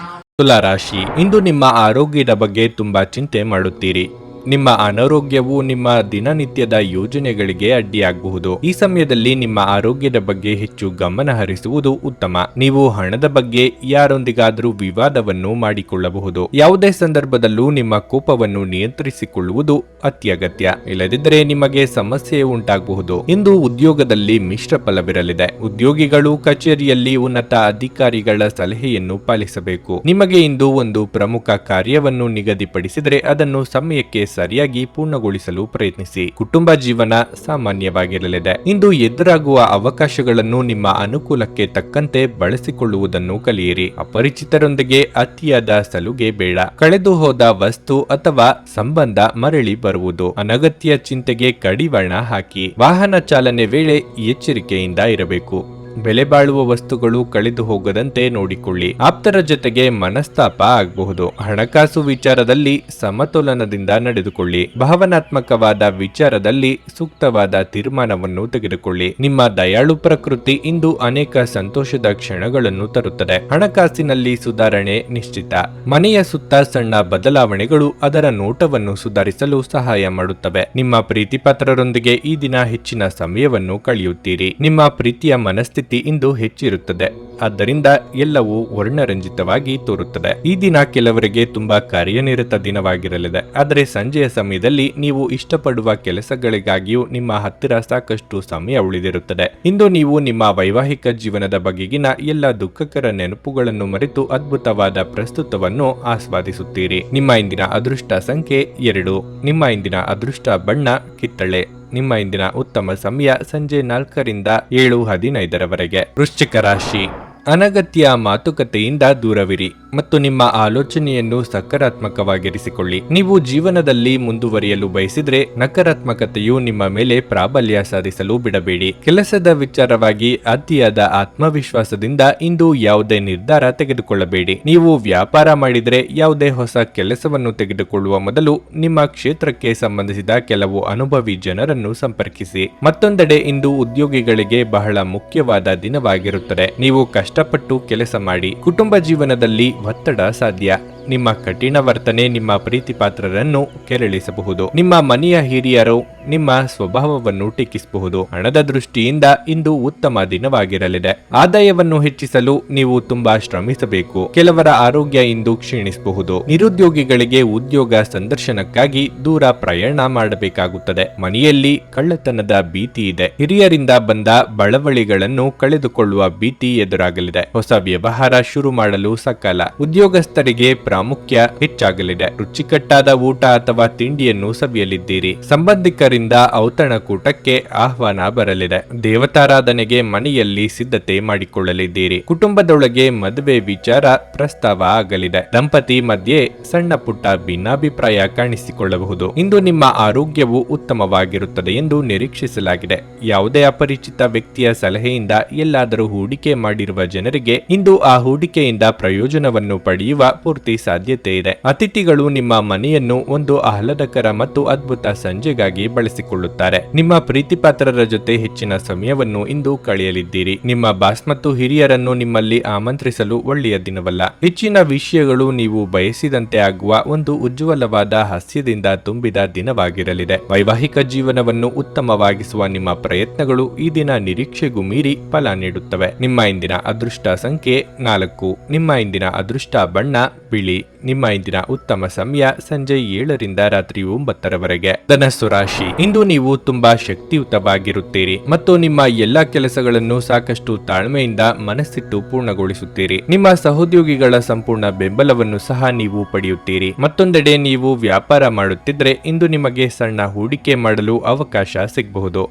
ತುಲಾ ರಾಶಿ, ಇಂದು ನಿಮ್ಮ ಆರೋಗ್ಯದ ಬಗ್ಗೆ ತುಂಬಾ ಚಿಂತೆ ಮಾಡುತ್ತೀರಿ. ನಿಮ್ಮ ಅನಾರೋಗ್ಯವು ನಿಮ್ಮ ದಿನನಿತ್ಯದ ಯೋಜನೆಗಳಿಗೆ ಅಡ್ಡಿಯಾಗಬಹುದು. ಈ ಸಮಯದಲ್ಲಿ ನಿಮ್ಮ ಆರೋಗ್ಯದ ಬಗ್ಗೆ ಹೆಚ್ಚು ಗಮನ ಹರಿಸುವುದು ಉತ್ತಮ. ನೀವು ಹಣದ ಬಗ್ಗೆ ಯಾರೊಂದಿಗಾದರೂ ವಿವಾದವನ್ನು ಮಾಡಿಕೊಳ್ಳಬಹುದು. ಯಾವುದೇ ಸಂದರ್ಭದಲ್ಲೂ ನಿಮ್ಮ ಕೋಪವನ್ನು ನಿಯಂತ್ರಿಸಿಕೊಳ್ಳುವುದು ಅತ್ಯಗತ್ಯ. ಇಲ್ಲದಿದ್ದರೆ ನಿಮಗೆ ಸಮಸ್ಯೆ ಉಂಟಾಗಬಹುದು. ಇಂದು ಉದ್ಯೋಗದಲ್ಲಿ ಮಿಶ್ರ ಫಲವಿರಲಿದೆ. ಉದ್ಯೋಗಿಗಳು ಕಚೇರಿಯಲ್ಲಿ ಉನ್ನತ ಅಧಿಕಾರಿಗಳ ಸಲಹೆಯನ್ನು ಪಾಲಿಸಬೇಕು. ನಿಮಗೆ ಇಂದು ಒಂದು ಪ್ರಮುಖ ಕಾರ್ಯವನ್ನು ನಿಗದಿಪಡಿಸಿದರೆ ಅದನ್ನು ಸಮಯಕ್ಕೆ ಸರಿಯಾಗಿ ಪೂರ್ಣಗೊಳಿಸಲು ಪ್ರಯತ್ನಿಸಿ. ಕುಟುಂಬ ಜೀವನ ಸಾಮಾನ್ಯವಾಗಿರಲಿದೆ. ಇಂದು ಎದುರಾಗುವ ಅವಕಾಶಗಳನ್ನು ನಿಮ್ಮ ಅನುಕೂಲಕ್ಕೆ ತಕ್ಕಂತೆ ಬಳಸಿಕೊಳ್ಳುವುದನ್ನು ಕಲಿಯಿರಿ. ಅಪರಿಚಿತರೊಂದಿಗೆ ಅತಿಯಾದ ಸಲುಗೆ ಬೇಡ. ಕಳೆದು ಹೋದ ವಸ್ತು ಅಥವಾ ಸಂಬಂಧ ಮರಳಿ ಬರುವುದು. ಅನಗತ್ಯ ಚಿಂತೆಗೆ ಕಡಿವಾಣ ಹಾಕಿ. ವಾಹನ ಚಾಲನೆ ವೇಳೆ ಎಚ್ಚರಿಕೆಯಿಂದ ಇರಬೇಕು. ಬೆಲೆ ಬಾಳುವ ವಸ್ತುಗಳು ಕಳೆದು ಹೋಗದಂತೆ ನೋಡಿಕೊಳ್ಳಿ. ಆಪ್ತರ ಜೊತೆಗೆ ಮನಸ್ತಾಪ ಆಗಬಹುದು. ಹಣಕಾಸು ವಿಚಾರದಲ್ಲಿ ಸಮತೋಲನದಿಂದ ನಡೆದುಕೊಳ್ಳಿ. ಭಾವನಾತ್ಮಕವಾದ ವಿಚಾರದಲ್ಲಿ ಸೂಕ್ತವಾದ ತೀರ್ಮಾನವನ್ನು ತೆಗೆದುಕೊಳ್ಳಿ. ನಿಮ್ಮ ದಯಾಳು ಪ್ರಕೃತಿ ಇಂದು ಅನೇಕ ಸಂತೋಷದ ಕ್ಷಣಗಳನ್ನು ತರುತ್ತದೆ. ಹಣಕಾಸಿನಲ್ಲಿ ಸುಧಾರಣೆ ನಿಶ್ಚಿತ. ಮನೆಯ ಸುತ್ತ ಸಣ್ಣ ಬದಲಾವಣೆಗಳು ಅದರ ನೋಟವನ್ನು ಸುಧಾರಿಸಲು ಸಹಾಯ ಮಾಡುತ್ತವೆ. ನಿಮ್ಮ ಪ್ರೀತಿಪಾತ್ರರೊಂದಿಗೆ ಈ ದಿನ ಹೆಚ್ಚಿನ ಸಮಯವನ್ನು ಕಳೆಯುತ್ತೀರಿ. ನಿಮ್ಮ ಪ್ರೀತಿಯ ಮನಸ್ಥಿತಿ ಇಂದು ಹೆಚ್ಚಿರುತ್ತದೆ. ಆದ್ದರಿಂದ ಎಲ್ಲವೂ ವರ್ಣರಂಜಿತವಾಗಿ ತೋರುತ್ತದೆ. ಈ ದಿನ ಕೆಲವರಿಗೆ ತುಂಬಾ ಕಾರ್ಯನಿರತ ದಿನವಾಗಿರಲಿದೆ. ಆದರೆ ಸಂಜೆಯ ಸಮಯದಲ್ಲಿ ನೀವು ಇಷ್ಟಪಡುವ ಕೆಲಸಗಳಿಗಾಗಿಯೂ ನಿಮ್ಮ ಹತ್ತಿರ ಸಾಕಷ್ಟು ಸಮಯ ಉಳಿದಿರುತ್ತದೆ. ಇಂದು ನೀವು ನಿಮ್ಮ ವೈವಾಹಿಕ ಜೀವನದ ಬಗೆಗಿನ ಎಲ್ಲ ದುಃಖಕರ ನೆನಪುಗಳನ್ನು ಮರೆತು ಅದ್ಭುತವಾದ ಪ್ರಸ್ತುತವನ್ನು ಆಸ್ವಾದಿಸುತ್ತೀರಿ. ನಿಮ್ಮ ಇಂದಿನ ಅದೃಷ್ಟ ಸಂಖ್ಯೆ 2. ನಿಮ್ಮ ಇಂದಿನ ಅದೃಷ್ಟ ಬಣ್ಣ ಕಿತ್ತಳೆ. ನಿಮ್ಮ ಇಂದಿನ ಉತ್ತಮ ಸಮಯ ಸಂಜೆ 4 ರಿಂದ 7:15 ವೃಶ್ಚಿಕ ರಾಶಿ, ಅನಗತ್ಯ ಮಾತುಕತೆಯಿಂದ ದೂರವಿರಿ ಮತ್ತು ನಿಮ್ಮ ಆಲೋಚನೆಯನ್ನು ಸಕಾರಾತ್ಮಕವಾಗಿರಿಸಿಕೊಳ್ಳಿ. ನೀವು ಜೀವನದಲ್ಲಿ ಮುಂದುವರಿಯಲು ಬಯಸಿದ್ರೆ ನಕಾರಾತ್ಮಕತೆಯು ನಿಮ್ಮ ಮೇಲೆ ಪ್ರಾಬಲ್ಯ ಸಾಧಿಸಲು ಬಿಡಬೇಡಿ. ಕೆಲಸದ ವಿಚಾರವಾಗಿ ಅತಿಯಾದ ಆತ್ಮವಿಶ್ವಾಸದಿಂದ ಇಂದು ಯಾವುದೇ ನಿರ್ಧಾರ ತೆಗೆದುಕೊಳ್ಳಬೇಡಿ. ನೀವು ವ್ಯಾಪಾರ ಮಾಡಿದ್ರೆ ಯಾವುದೇ ಹೊಸ ಕೆಲಸವನ್ನು ತೆಗೆದುಕೊಳ್ಳುವ ಮೊದಲು ನಿಮ್ಮ ಕ್ಷೇತ್ರಕ್ಕೆ ಸಂಬಂಧಿಸಿದ ಕೆಲವು ಅನುಭವಿ ಜನರನ್ನು ಸಂಪರ್ಕಿಸಿ. ಮತ್ತೊಂದೆಡೆ ಇಂದು ಉದ್ಯೋಗಿಗಳಿಗೆ ಬಹಳ ಮುಖ್ಯವಾದ ದಿನವಾಗಿರುತ್ತದೆ. ನೀವು ಕಷ್ಟಪಟ್ಟು ಕೆಲಸ ಮಾಡಿ. ಕುಟುಂಬ ಜೀವನದಲ್ಲಿ ಒತ್ತಡ ಸಾಧ್ಯ. ನಿಮ್ಮ ಕಠಿಣ ವರ್ತನೆ ನಿಮ್ಮ ಪ್ರೀತಿಪಾತ್ರರನ್ನು ಕೆರಳಿಸಬಹುದು. ನಿಮ್ಮ ಮನೆಯ ಹಿರಿಯರು ನಿಮ್ಮ ಸ್ವಭಾವವನ್ನು ಟೀಕಿಸಬಹುದು. ಹಣದ ದೃಷ್ಟಿಯಿಂದ ಇಂದು ಉತ್ತಮ ದಿನವಾಗಿರಲಿದೆ. ಆದಾಯವನ್ನು ಹೆಚ್ಚಿಸಲು ನೀವು ತುಂಬಾ ಶ್ರಮಿಸಬೇಕು. ಕೆಲವರ ಆರೋಗ್ಯ ಇಂದು ಕ್ಷೀಣಿಸಬಹುದು. ನಿರುದ್ಯೋಗಿಗಳಿಗೆ ಉದ್ಯೋಗ ಸಂದರ್ಶನಕ್ಕಾಗಿ ದೂರ ಪ್ರಯಾಣ ಮಾಡಬೇಕಾಗುತ್ತದೆ. ಮನೆಯಲ್ಲಿ ಕಳ್ಳತನದ ಭೀತಿ ಇದೆ. ಹಿರಿಯರಿಂದ ಬಂದ ಬಳವಳಿಗಳನ್ನು ಕಳೆದುಕೊಳ್ಳುವ ಭೀತಿ ಎದುರಾಗಲಿದೆ. ಹೊಸ ವ್ಯವಹಾರ ಶುರು ಮಾಡಲು ಸಕಾಲ. ಉದ್ಯೋಗಸ್ಥರಿಗೆ ಪ್ರಾಮುಖ್ಯ ಹೆಚ್ಚಾಗಲಿದೆ. ರುಚಿಕಟ್ಟಾದ ಊಟ ಅಥವಾ ತಿಂಡಿಯನ್ನು ಸವಿಯಲಿದ್ದೀರಿ. ಸಂಬಂಧಿಕರಿಂದ ಔತಣಕೂಟಕ್ಕೆ ಆಹ್ವಾನ ಬರಲಿದೆ. ದೇವತಾರಾಧನೆಗೆ ಮನೆಯಲ್ಲಿ ಸಿದ್ಧತೆ ಮಾಡಿಕೊಳ್ಳಲಿದ್ದೀರಿ. ಕುಟುಂಬದೊಳಗೆ ಮದುವೆ ವಿಚಾರ ಪ್ರಸ್ತಾವ ಆಗಲಿದೆ. ದಂಪತಿ ಮಧ್ಯೆ ಸಣ್ಣ ಪುಟ್ಟ ಭಿನ್ನಾಭಿಪ್ರಾಯ ಕಾಣಿಸಿಕೊಳ್ಳಬಹುದು. ಇಂದು ನಿಮ್ಮ ಆರೋಗ್ಯವು ಉತ್ತಮವಾಗಿರುತ್ತದೆ ಎಂದು ನಿರೀಕ್ಷಿಸಲಾಗಿದೆ. ಯಾವುದೇ ಅಪರಿಚಿತ ವ್ಯಕ್ತಿಯ ಸಲಹೆಯಿಂದ ಎಲ್ಲಾದರೂ ಹೂಡಿಕೆ ಮಾಡಿರುವ ಜನರಿಗೆ ಇಂದು ಆ ಹೂಡಿಕೆಯಿಂದ ಪ್ರಯೋಜನವನ್ನು ಪಡೆಯುವ ಪೂರ್ತಿ ಸಾಧ್ಯತೆ ಇದೆ. ಅತಿಥಿಗಳು ನಿಮ್ಮ ಮನೆಯನ್ನು ಒಂದು ಆಹ್ಲಾದಕರ ಮತ್ತು ಅದ್ಭುತ ಸಂಜೆಗಾಗಿ ಬಳಸಿಕೊಳ್ಳುತ್ತಾರೆ. ನಿಮ್ಮ ಪ್ರೀತಿಪಾತ್ರರ ಜೊತೆ ಹೆಚ್ಚಿನ ಸಮಯವನ್ನು ಇಂದು ಕಳೆಯಲಿದ್ದೀರಿ. ನಿಮ್ಮ ಬಾಸ್ ಮತ್ತು ಹಿರಿಯರನ್ನು ನಿಮ್ಮಲ್ಲಿ ಆಮಂತ್ರಿಸಲು ಒಳ್ಳೆಯ ದಿನವಲ್ಲ. ಹೆಚ್ಚಿನ ವಿಷಯಗಳು ನೀವು ಬಯಸಿದಂತೆ ಆಗುವ ಒಂದು ಉಜ್ವಲವಾದ ಹಾಸ್ಯದಿಂದ ತುಂಬಿದ ದಿನವಾಗಿರಲಿದೆ. ವೈವಾಹಿಕ ಜೀವನವನ್ನು ಉತ್ತಮವಾಗಿಸುವ ನಿಮ್ಮ ಪ್ರಯತ್ನಗಳು ಈ ದಿನ ನಿರೀಕ್ಷೆಗೂ ಮೀರಿ ಫಲ ನೀಡುತ್ತವೆ. ನಿಮ್ಮ ಇಂದಿನ ಅದೃಷ್ಟ ಸಂಖ್ಯೆ 4. ನಿಮ್ಮ ಇಂದಿನ ಅದೃಷ್ಟ ಬಣ್ಣ ಬಿಳಿ. ನಿಮ್ಮ ಇಂದಿನ ಉತ್ತಮ ಸಮಯ ಸಂಜೆ 7 ರಿಂದ ರಾತ್ರಿ 9 ಧನಸ್ಸು ರಾಶಿ, ಇಂದು ನೀವು ತುಂಬಾ ಶಕ್ತಿಯುತವಾಗಿರುತ್ತೀರಿ ಮತ್ತು ನಿಮ್ಮ ಎಲ್ಲಾ ಕೆಲಸಗಳನ್ನು ಸಾಕಷ್ಟು ತಾಳ್ಮೆಯಿಂದ ಮನಸ್ಸಿಟ್ಟು ಪೂರ್ಣಗೊಳಿಸುತ್ತೀರಿ. ನಿಮ್ಮ ಸಹೋದ್ಯೋಗಿಗಳ ಸಂಪೂರ್ಣ ಬೆಂಬಲವನ್ನು ಸಹ ನೀವು ಪಡೆಯುತ್ತೀರಿ. ಮತ್ತೊಂದೆಡೆ ನೀವು ವ್ಯಾಪಾರ ಮಾಡುತ್ತಿದ್ರೆ ಇಂದು ನಿಮಗೆ ಸಣ್ಣ ಹೂಡಿಕೆ ಮಾಡಲು ಅವಕಾಶ ಸಿಗಬಹುದು.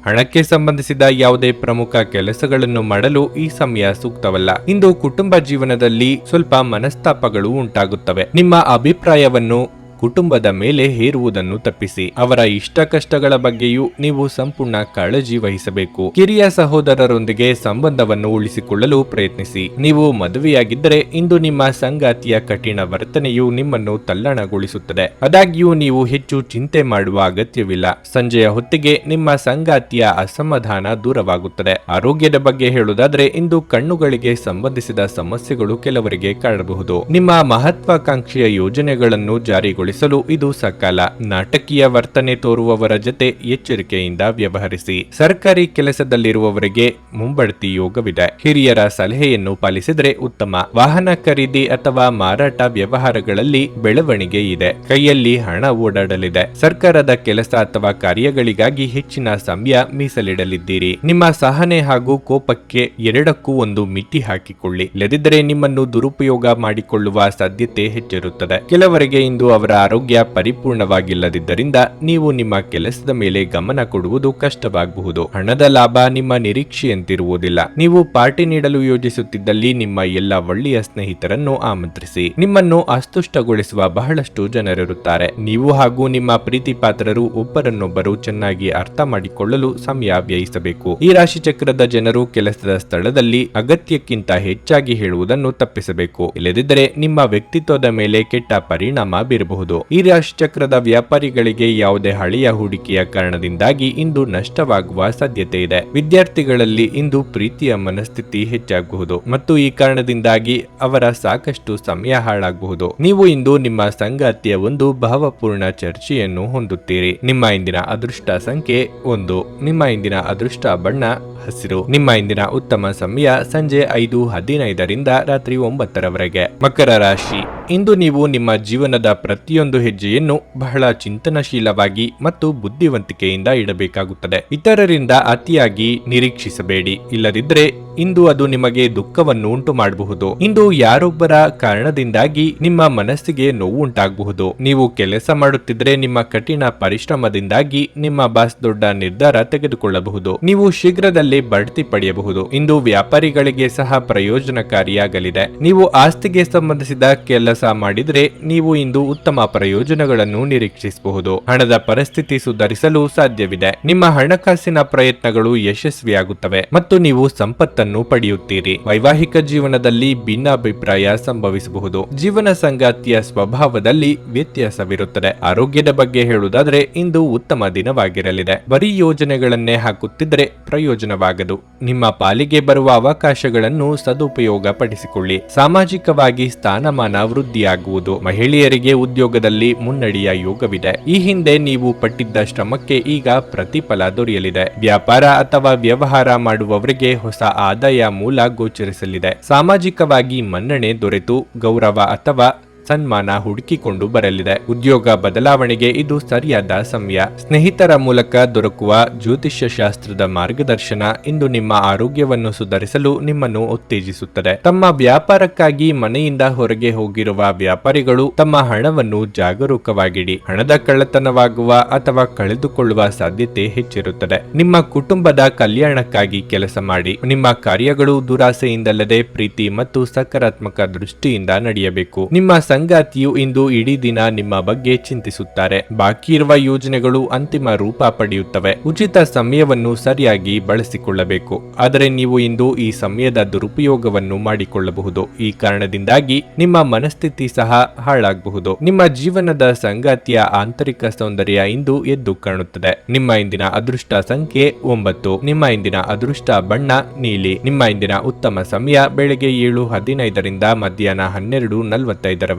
ಹಣಕ್ಕೆ ಸಂಬಂಧಿಸಿದ ಯಾವುದೇ ಪ್ರಮುಖ ಕೆಲಸಗಳನ್ನು ಮಾಡಲು ಈ ಸಮಯ ಸೂಕ್ತವಲ್ಲ. ಇಂದು ಕುಟುಂಬ ಜೀವನದಲ್ಲಿ ಸ್ವಲ್ಪ ಮನಸ್ತಾಪಗಳು ಉಂಟಾಗುತ್ತವೆ. ನಿಮ್ಮ ಅಭಿಪ್ರಾಯವನ್ನು ಕುಟುಂಬದ ಮೇಲೆ ಹೇರುವುದನ್ನು ತಪ್ಪಿಸಿ. ಅವರ ಇಷ್ಟ ಕಷ್ಟಗಳ ಬಗ್ಗೆಯೂ ನೀವು ಸಂಪೂರ್ಣ ಕಾಳಜಿ ವಹಿಸಬೇಕು. ಕಿರಿಯ ಸಹೋದರರೊಂದಿಗೆ ಸಂಬಂಧವನ್ನು ಉಳಿಸಿಕೊಳ್ಳಲು ಪ್ರಯತ್ನಿಸಿ. ನೀವು ಮದುವೆಯಾಗಿದ್ದರೆ ಇಂದು ನಿಮ್ಮ ಸಂಗಾತಿಯ ಕಠಿಣ ವರ್ತನೆಯು ನಿಮ್ಮನ್ನು ತಲ್ಲಣಗೊಳಿಸುತ್ತದೆ. ಆದಾಗ್ಯೂ ನೀವು ಹೆಚ್ಚು ಚಿಂತೆ ಮಾಡುವ ಅಗತ್ಯವಿಲ್ಲ. ಸಂಜೆಯ ಹೊತ್ತಿಗೆ ನಿಮ್ಮ ಸಂಗಾತಿಯ ಅಸಮಾಧಾನ ದೂರವಾಗುತ್ತದೆ. ಆರೋಗ್ಯದ ಬಗ್ಗೆ ಹೇಳುವುದಾದ್ರೆ ಇಂದು ಕಣ್ಣುಗಳಿಗೆ ಸಂಬಂಧಿಸಿದ ಸಮಸ್ಯೆಗಳು ಕೆಲವರಿಗೆ ಕಾಡಬಹುದು. ನಿಮ್ಮ ಮಹತ್ವಾಕಾಂಕ್ಷೆಯ ಯೋಜನೆಗಳನ್ನು ಜಾರಿಗೊಳಿಸಲು ಇದು ಸಕಾಲ. ನಾಟಕೀಯ ವರ್ತನೆ ತೋರುವವರ ಜೊತೆ ಎಚ್ಚರಿಕೆಯಿಂದ ವ್ಯವಹರಿಸಿ. ಸರ್ಕಾರಿ ಕೆಲಸದಲ್ಲಿರುವವರಿಗೆ ಮುಂಬಡ್ತಿ ಯೋಗವಿದೆ. ಹಿರಿಯರ ಸಲಹೆಯನ್ನು ಪಾಲಿಸಿದರೆ ಉತ್ತಮ. ವಾಹನ ಖರೀದಿ ಅಥವಾ ಮಾರಾಟ ವ್ಯವಹಾರಗಳಲ್ಲಿ ಬೆಳವಣಿಗೆ ಇದೆ. ಕೈಯಲ್ಲಿ ಹಣ ಓಡಾಡಲಿದೆ. ಸರ್ಕಾರದ ಕೆಲಸ ಅಥವಾ ಕಾರ್ಯಗಳಿಗಾಗಿ ಹೆಚ್ಚಿನ ಸಮಯ ಮೀಸಲಿಡಲಿದ್ದೀರಿ. ನಿಮ್ಮ ಸಹನೆ ಹಾಗೂ ಕೋಪಕ್ಕೆ ಎರಡಕ್ಕೂ ಒಂದು ಮಿತಿ ಹಾಕಿಕೊಳ್ಳಿ. ಇಲ್ಲದಿದ್ದರೆ ನಿಮ್ಮನ್ನು ದುರುಪಯೋಗ ಮಾಡಿಕೊಳ್ಳುವ ಸಾಧ್ಯತೆ ಹೆಚ್ಚಿರುತ್ತದೆ. ಕೆಲವರಿಗೆ ಇಂದು ಅವರ ಆರೋಗ್ಯ ಪರಿಪೂರ್ಣವಾಗಿಲ್ಲದಿದ್ದರಿಂದ ನೀವು ನಿಮ್ಮ ಕೆಲಸದ ಮೇಲೆ ಗಮನ ಕೊಡುವುದು ಕಷ್ಟವಾಗಬಹುದು. ಹಣದ ಲಾಭ ನಿಮ್ಮ ನಿರೀಕ್ಷೆಯಂತಿರುವುದಿಲ್ಲ. ನೀವು ಪಾರ್ಟಿ ನೀಡಲು ಯೋಜಿಸುತ್ತಿದ್ದಲ್ಲಿ ನಿಮ್ಮ ಎಲ್ಲ ಒಳ್ಳೆಯ ಸ್ನೇಹಿತರನ್ನು ಆಮಂತ್ರಿಸಿ. ನಿಮ್ಮನ್ನು ಅಸ್ತುಷ್ಟಗೊಳಿಸುವ ಬಹಳಷ್ಟು ಜನರಿರುತ್ತಾರೆ. ನೀವು ಹಾಗೂ ನಿಮ್ಮ ಪ್ರೀತಿ ಪಾತ್ರರು ಒಬ್ಬರನ್ನೊಬ್ಬರು ಚೆನ್ನಾಗಿ ಅರ್ಥ ಮಾಡಿಕೊಳ್ಳಲು ಸಮಯ ವ್ಯಯಿಸಬೇಕು. ಈ ರಾಶಿ ಚಕ್ರದ ಜನರು ಕೆಲಸದ ಸ್ಥಳದಲ್ಲಿ ಅಗತ್ಯಕ್ಕಿಂತ ಹೆಚ್ಚಾಗಿ ಹೇಳುವುದನ್ನು ತಪ್ಪಿಸಬೇಕು. ಇಲ್ಲದಿದ್ದರೆ ನಿಮ್ಮ ವ್ಯಕ್ತಿತ್ವದ ಮೇಲೆ ಕೆಟ್ಟ ಪರಿಣಾಮ ಬೀರಬಹುದು. ಈ ರಾಶಿ ಚಕ್ರದ ವ್ಯಾಪಾರಿಗಳಿಗೆ ಯಾವುದೇ ಹಳೆಯ ಹೂಡಿಕೆಯ ಕಾರಣದಿಂದಾಗಿ ಇಂದು ನಷ್ಟವಾಗುವ ಸಾಧ್ಯತೆ ಇದೆ. ವಿದ್ಯಾರ್ಥಿಗಳಲ್ಲಿ ಇಂದು ಪ್ರೀತಿಯ ಮನಸ್ಥಿತಿ ಹೆಚ್ಚಾಗಬಹುದು ಮತ್ತು ಈ ಕಾರಣದಿಂದಾಗಿ ಅವರ ಸಾಕಷ್ಟು ಸಮಯ ಹಾಳಾಗಬಹುದು. ನೀವು ಇಂದು ನಿಮ್ಮ ಸಂಗಾತಿಯ ಒಂದು ಭಾವಪೂರ್ಣ ಚರ್ಚೆಯನ್ನು ಹೊಂದುತ್ತೀರಿ. ನಿಮ್ಮ ಇಂದಿನ ಅದೃಷ್ಟ ಸಂಖ್ಯೆ 1. ನಿಮ್ಮ ಇಂದಿನ ಅದೃಷ್ಟ ಬಣ್ಣ ಹಸಿರು. ನಿಮ್ಮ ಇಂದಿನ ಉತ್ತಮ ಸಮಯ ಸಂಜೆ 5:15 ರಾತ್ರಿ 9 ಮಕರ ರಾಶಿ. ಇಂದು ನೀವು ನಿಮ್ಮ ಜೀವನದ ಪ್ರತಿಯೊಂದು ಹೆಜ್ಜೆಯನ್ನು ಬಹಳ ಚಿಂತನಶೀಲವಾಗಿ ಮತ್ತು ಬುದ್ಧಿವಂತಿಕೆಯಿಂದ ಇಡಬೇಕಾಗುತ್ತದೆ. ಇತರರಿಂದ ಅತಿಯಾಗಿ ನಿರೀಕ್ಷಿಸಬೇಡಿ. ಇಲ್ಲದಿದ್ದರೆ ಇಂದು ಅದು ನಿಮಗೆ ದುಃಖವನ್ನು ಉಂಟು ಮಾಡಬಹುದು. ಇಂದು ಯಾರೊಬ್ಬರ ಕಾರಣದಿಂದಾಗಿ ನಿಮ್ಮ ಮನಸ್ಸಿಗೆ ನೋವು ಉಂಟಾಗಬಹುದು. ನೀವು ಕೆಲಸ ಮಾಡುತ್ತಿದ್ರೆ ನಿಮ್ಮ ಕಠಿಣ ಪರಿಶ್ರಮದಿಂದಾಗಿ ನಿಮ್ಮ ಬಾಸ್ ದೊಡ್ಡ ನಿರ್ಧಾರ ತೆಗೆದುಕೊಳ್ಳಬಹುದು. ನೀವು ಶೀಘ್ರದಲ್ಲೇ ಬಡ್ತಿ ಪಡೆಯಬಹುದು. ಇಂದು ವ್ಯಾಪಾರಿಗಳಿಗೆ ಸಹ ಪ್ರಯೋಜನಕಾರಿಯಾಗಲಿದೆ. ನೀವು ಆಸ್ತಿಗೆ ಸಂಬಂಧಿಸಿದ ಕೆಲಸ ಮಾಡಿದ್ರೆ ನೀವು ಇಂದು ಉತ್ತಮ ಪ್ರಯೋಜನಗಳನ್ನು ನಿರೀಕ್ಷಿಸಬಹುದು. ಹಣದ ಪರಿಸ್ಥಿತಿ ಸುಧಾರಿಸಲು ಸಾಧ್ಯವಿದೆ. ನಿಮ್ಮ ಹಣಕಾಸಿನ ಪ್ರಯತ್ನಗಳು ಯಶಸ್ವಿಯಾಗುತ್ತವೆ ಮತ್ತು ನೀವು ಸಂಪತ್ತನ್ನು ಪಡೆಯುತ್ತೀರಿ. ವೈವಾಹಿಕ ಜೀವನದಲ್ಲಿ ಭಿನ್ನಾಭಿಪ್ರಾಯ ಸಂಭವಿಸಬಹುದು. ಜೀವನ ಸಂಗಾತಿಯ ಸ್ವಭಾವದಲ್ಲಿ ವ್ಯತ್ಯಾಸವಿರುತ್ತದೆ. ಆರೋಗ್ಯದ ಬಗ್ಗೆ ಹೇಳುವುದಾದ್ರೆ ಇಂದು ಉತ್ತಮ ದಿನವಾಗಿರಲಿದೆ. ಬರೀ ಯೋಜನೆಗಳನ್ನೇ ಹಾಕುತ್ತಿದ್ದರೆ ಪ್ರಯೋಜನವಾಗದು. ನಿಮ್ಮ ಪಾಲಿಗೆ ಬರುವ ಅವಕಾಶಗಳನ್ನು ಸದುಪಯೋಗ ಪಡಿಸಿಕೊಳ್ಳಿ. ಸಾಮಾಜಿಕವಾಗಿ ಸ್ಥಾನಮಾನ ವೃದ್ಧಿಯಾಗುವುದು. ಮಹಿಳೆಯರಿಗೆ ಉದ್ಯೋಗದಲ್ಲಿ ಮುನ್ನಡೆಯ ಯೋಗವಿದೆ. ಈ ಹಿಂದೆ ನೀವು ಪಟ್ಟಿದ್ದ ಶ್ರಮಕ್ಕೆ ಈಗ ಪ್ರತಿಫಲ ದೊರೆಯಲಿದೆ. ವ್ಯಾಪಾರ ಅಥವಾ ವ್ಯವಹಾರ ಮಾಡುವವರಿಗೆ ಹೊಸ ಆದಾಯ ಮೂಲ ಗೋಚರಿಸಲಿದೆ. ಸಾಮಾಜಿಕವಾಗಿ ಮನ್ನಣೆ ದೊರೆತು ಗೌರವ ಅಥವಾ ಸನ್ಮಾನ ಹುಡುಕಿಕೊಂಡು ಬರಲಿದೆ. ಉದ್ಯೋಗ ಬದಲಾವಣೆಗೆ ಇದು ಸರಿಯಾದ ಸಮಯ. ಸ್ನೇಹಿತರ ಮೂಲಕ ದೊರಕುವ ಜ್ಯೋತಿಷ್ಯ ಶಾಸ್ತ್ರದ ಮಾರ್ಗದರ್ಶನ ಇಂದು ನಿಮ್ಮ ಆರೋಗ್ಯವನ್ನು ಸುಧಾರಿಸಲು ನಿಮ್ಮನ್ನು ಉತ್ತೇಜಿಸುತ್ತದೆ. ತಮ್ಮ ವ್ಯಾಪಾರಕ್ಕಾಗಿ ಮನೆಯಿಂದ ಹೊರಗೆ ಹೋಗಿರುವ ವ್ಯಾಪಾರಿಗಳು ತಮ್ಮ ಹಣವನ್ನು ಜಾಗರೂಕವಾಗಿಡಿ. ಹಣದ ಕಳ್ಳತನವಾಗುವ ಅಥವಾ ಕಳೆದುಕೊಳ್ಳುವ ಸಾಧ್ಯತೆ ಹೆಚ್ಚಿರುತ್ತದೆ. ನಿಮ್ಮ ಕುಟುಂಬದ ಕಲ್ಯಾಣಕ್ಕಾಗಿ ಕೆಲಸ ಮಾಡಿ. ನಿಮ್ಮ ಕಾರ್ಯಗಳು ದುರಾಸೆಯಿಂದಲ್ಲದೆ ಪ್ರೀತಿ ಮತ್ತು ಸಕಾರಾತ್ಮಕ ದೃಷ್ಟಿಯಿಂದ ನಡೆಯಬೇಕು. ನಿಮ್ಮ ಸಂಗಾತಿಯು ಇಂದು ಇಡೀ ದಿನ ನಿಮ್ಮ ಬಗ್ಗೆ ಚಿಂತಿಸುತ್ತಾರೆ. ಬಾಕಿ ಇರುವ ಯೋಜನೆಗಳು ಅಂತಿಮ ರೂಪ ಪಡೆಯುತ್ತವೆ. ಉಚಿತ ಸಮಯವನ್ನು ಸರಿಯಾಗಿ ಬಳಸಿಕೊಳ್ಳಬೇಕು. ಆದರೆ ನೀವು ಇಂದು ಈ ಸಮಯದ ದುರುಪಯೋಗವನ್ನು ಮಾಡಿಕೊಳ್ಳಬಹುದು. ಈ ಕಾರಣದಿಂದಾಗಿ ನಿಮ್ಮ ಮನಸ್ಥಿತಿ ಸಹ ಹಾಳಾಗಬಹುದು. ನಿಮ್ಮ ಜೀವನದ ಸಂಗಾತಿಯ ಆಂತರಿಕ ಸೌಂದರ್ಯ ಇಂದು ಎದ್ದು ಕಾಣುತ್ತದೆ. ನಿಮ್ಮ ಇಂದಿನ ಅದೃಷ್ಟ ಸಂಖ್ಯೆ 9. ನಿಮ್ಮ ಇಂದಿನ ಅದೃಷ್ಟ ಬಣ್ಣ ನೀಲಿ. ನಿಮ್ಮ ಇಂದಿನ ಉತ್ತಮ ಸಮಯ ಬೆಳಗ್ಗೆ 7:15 ಮಧ್ಯಾಹ್ನ 12:45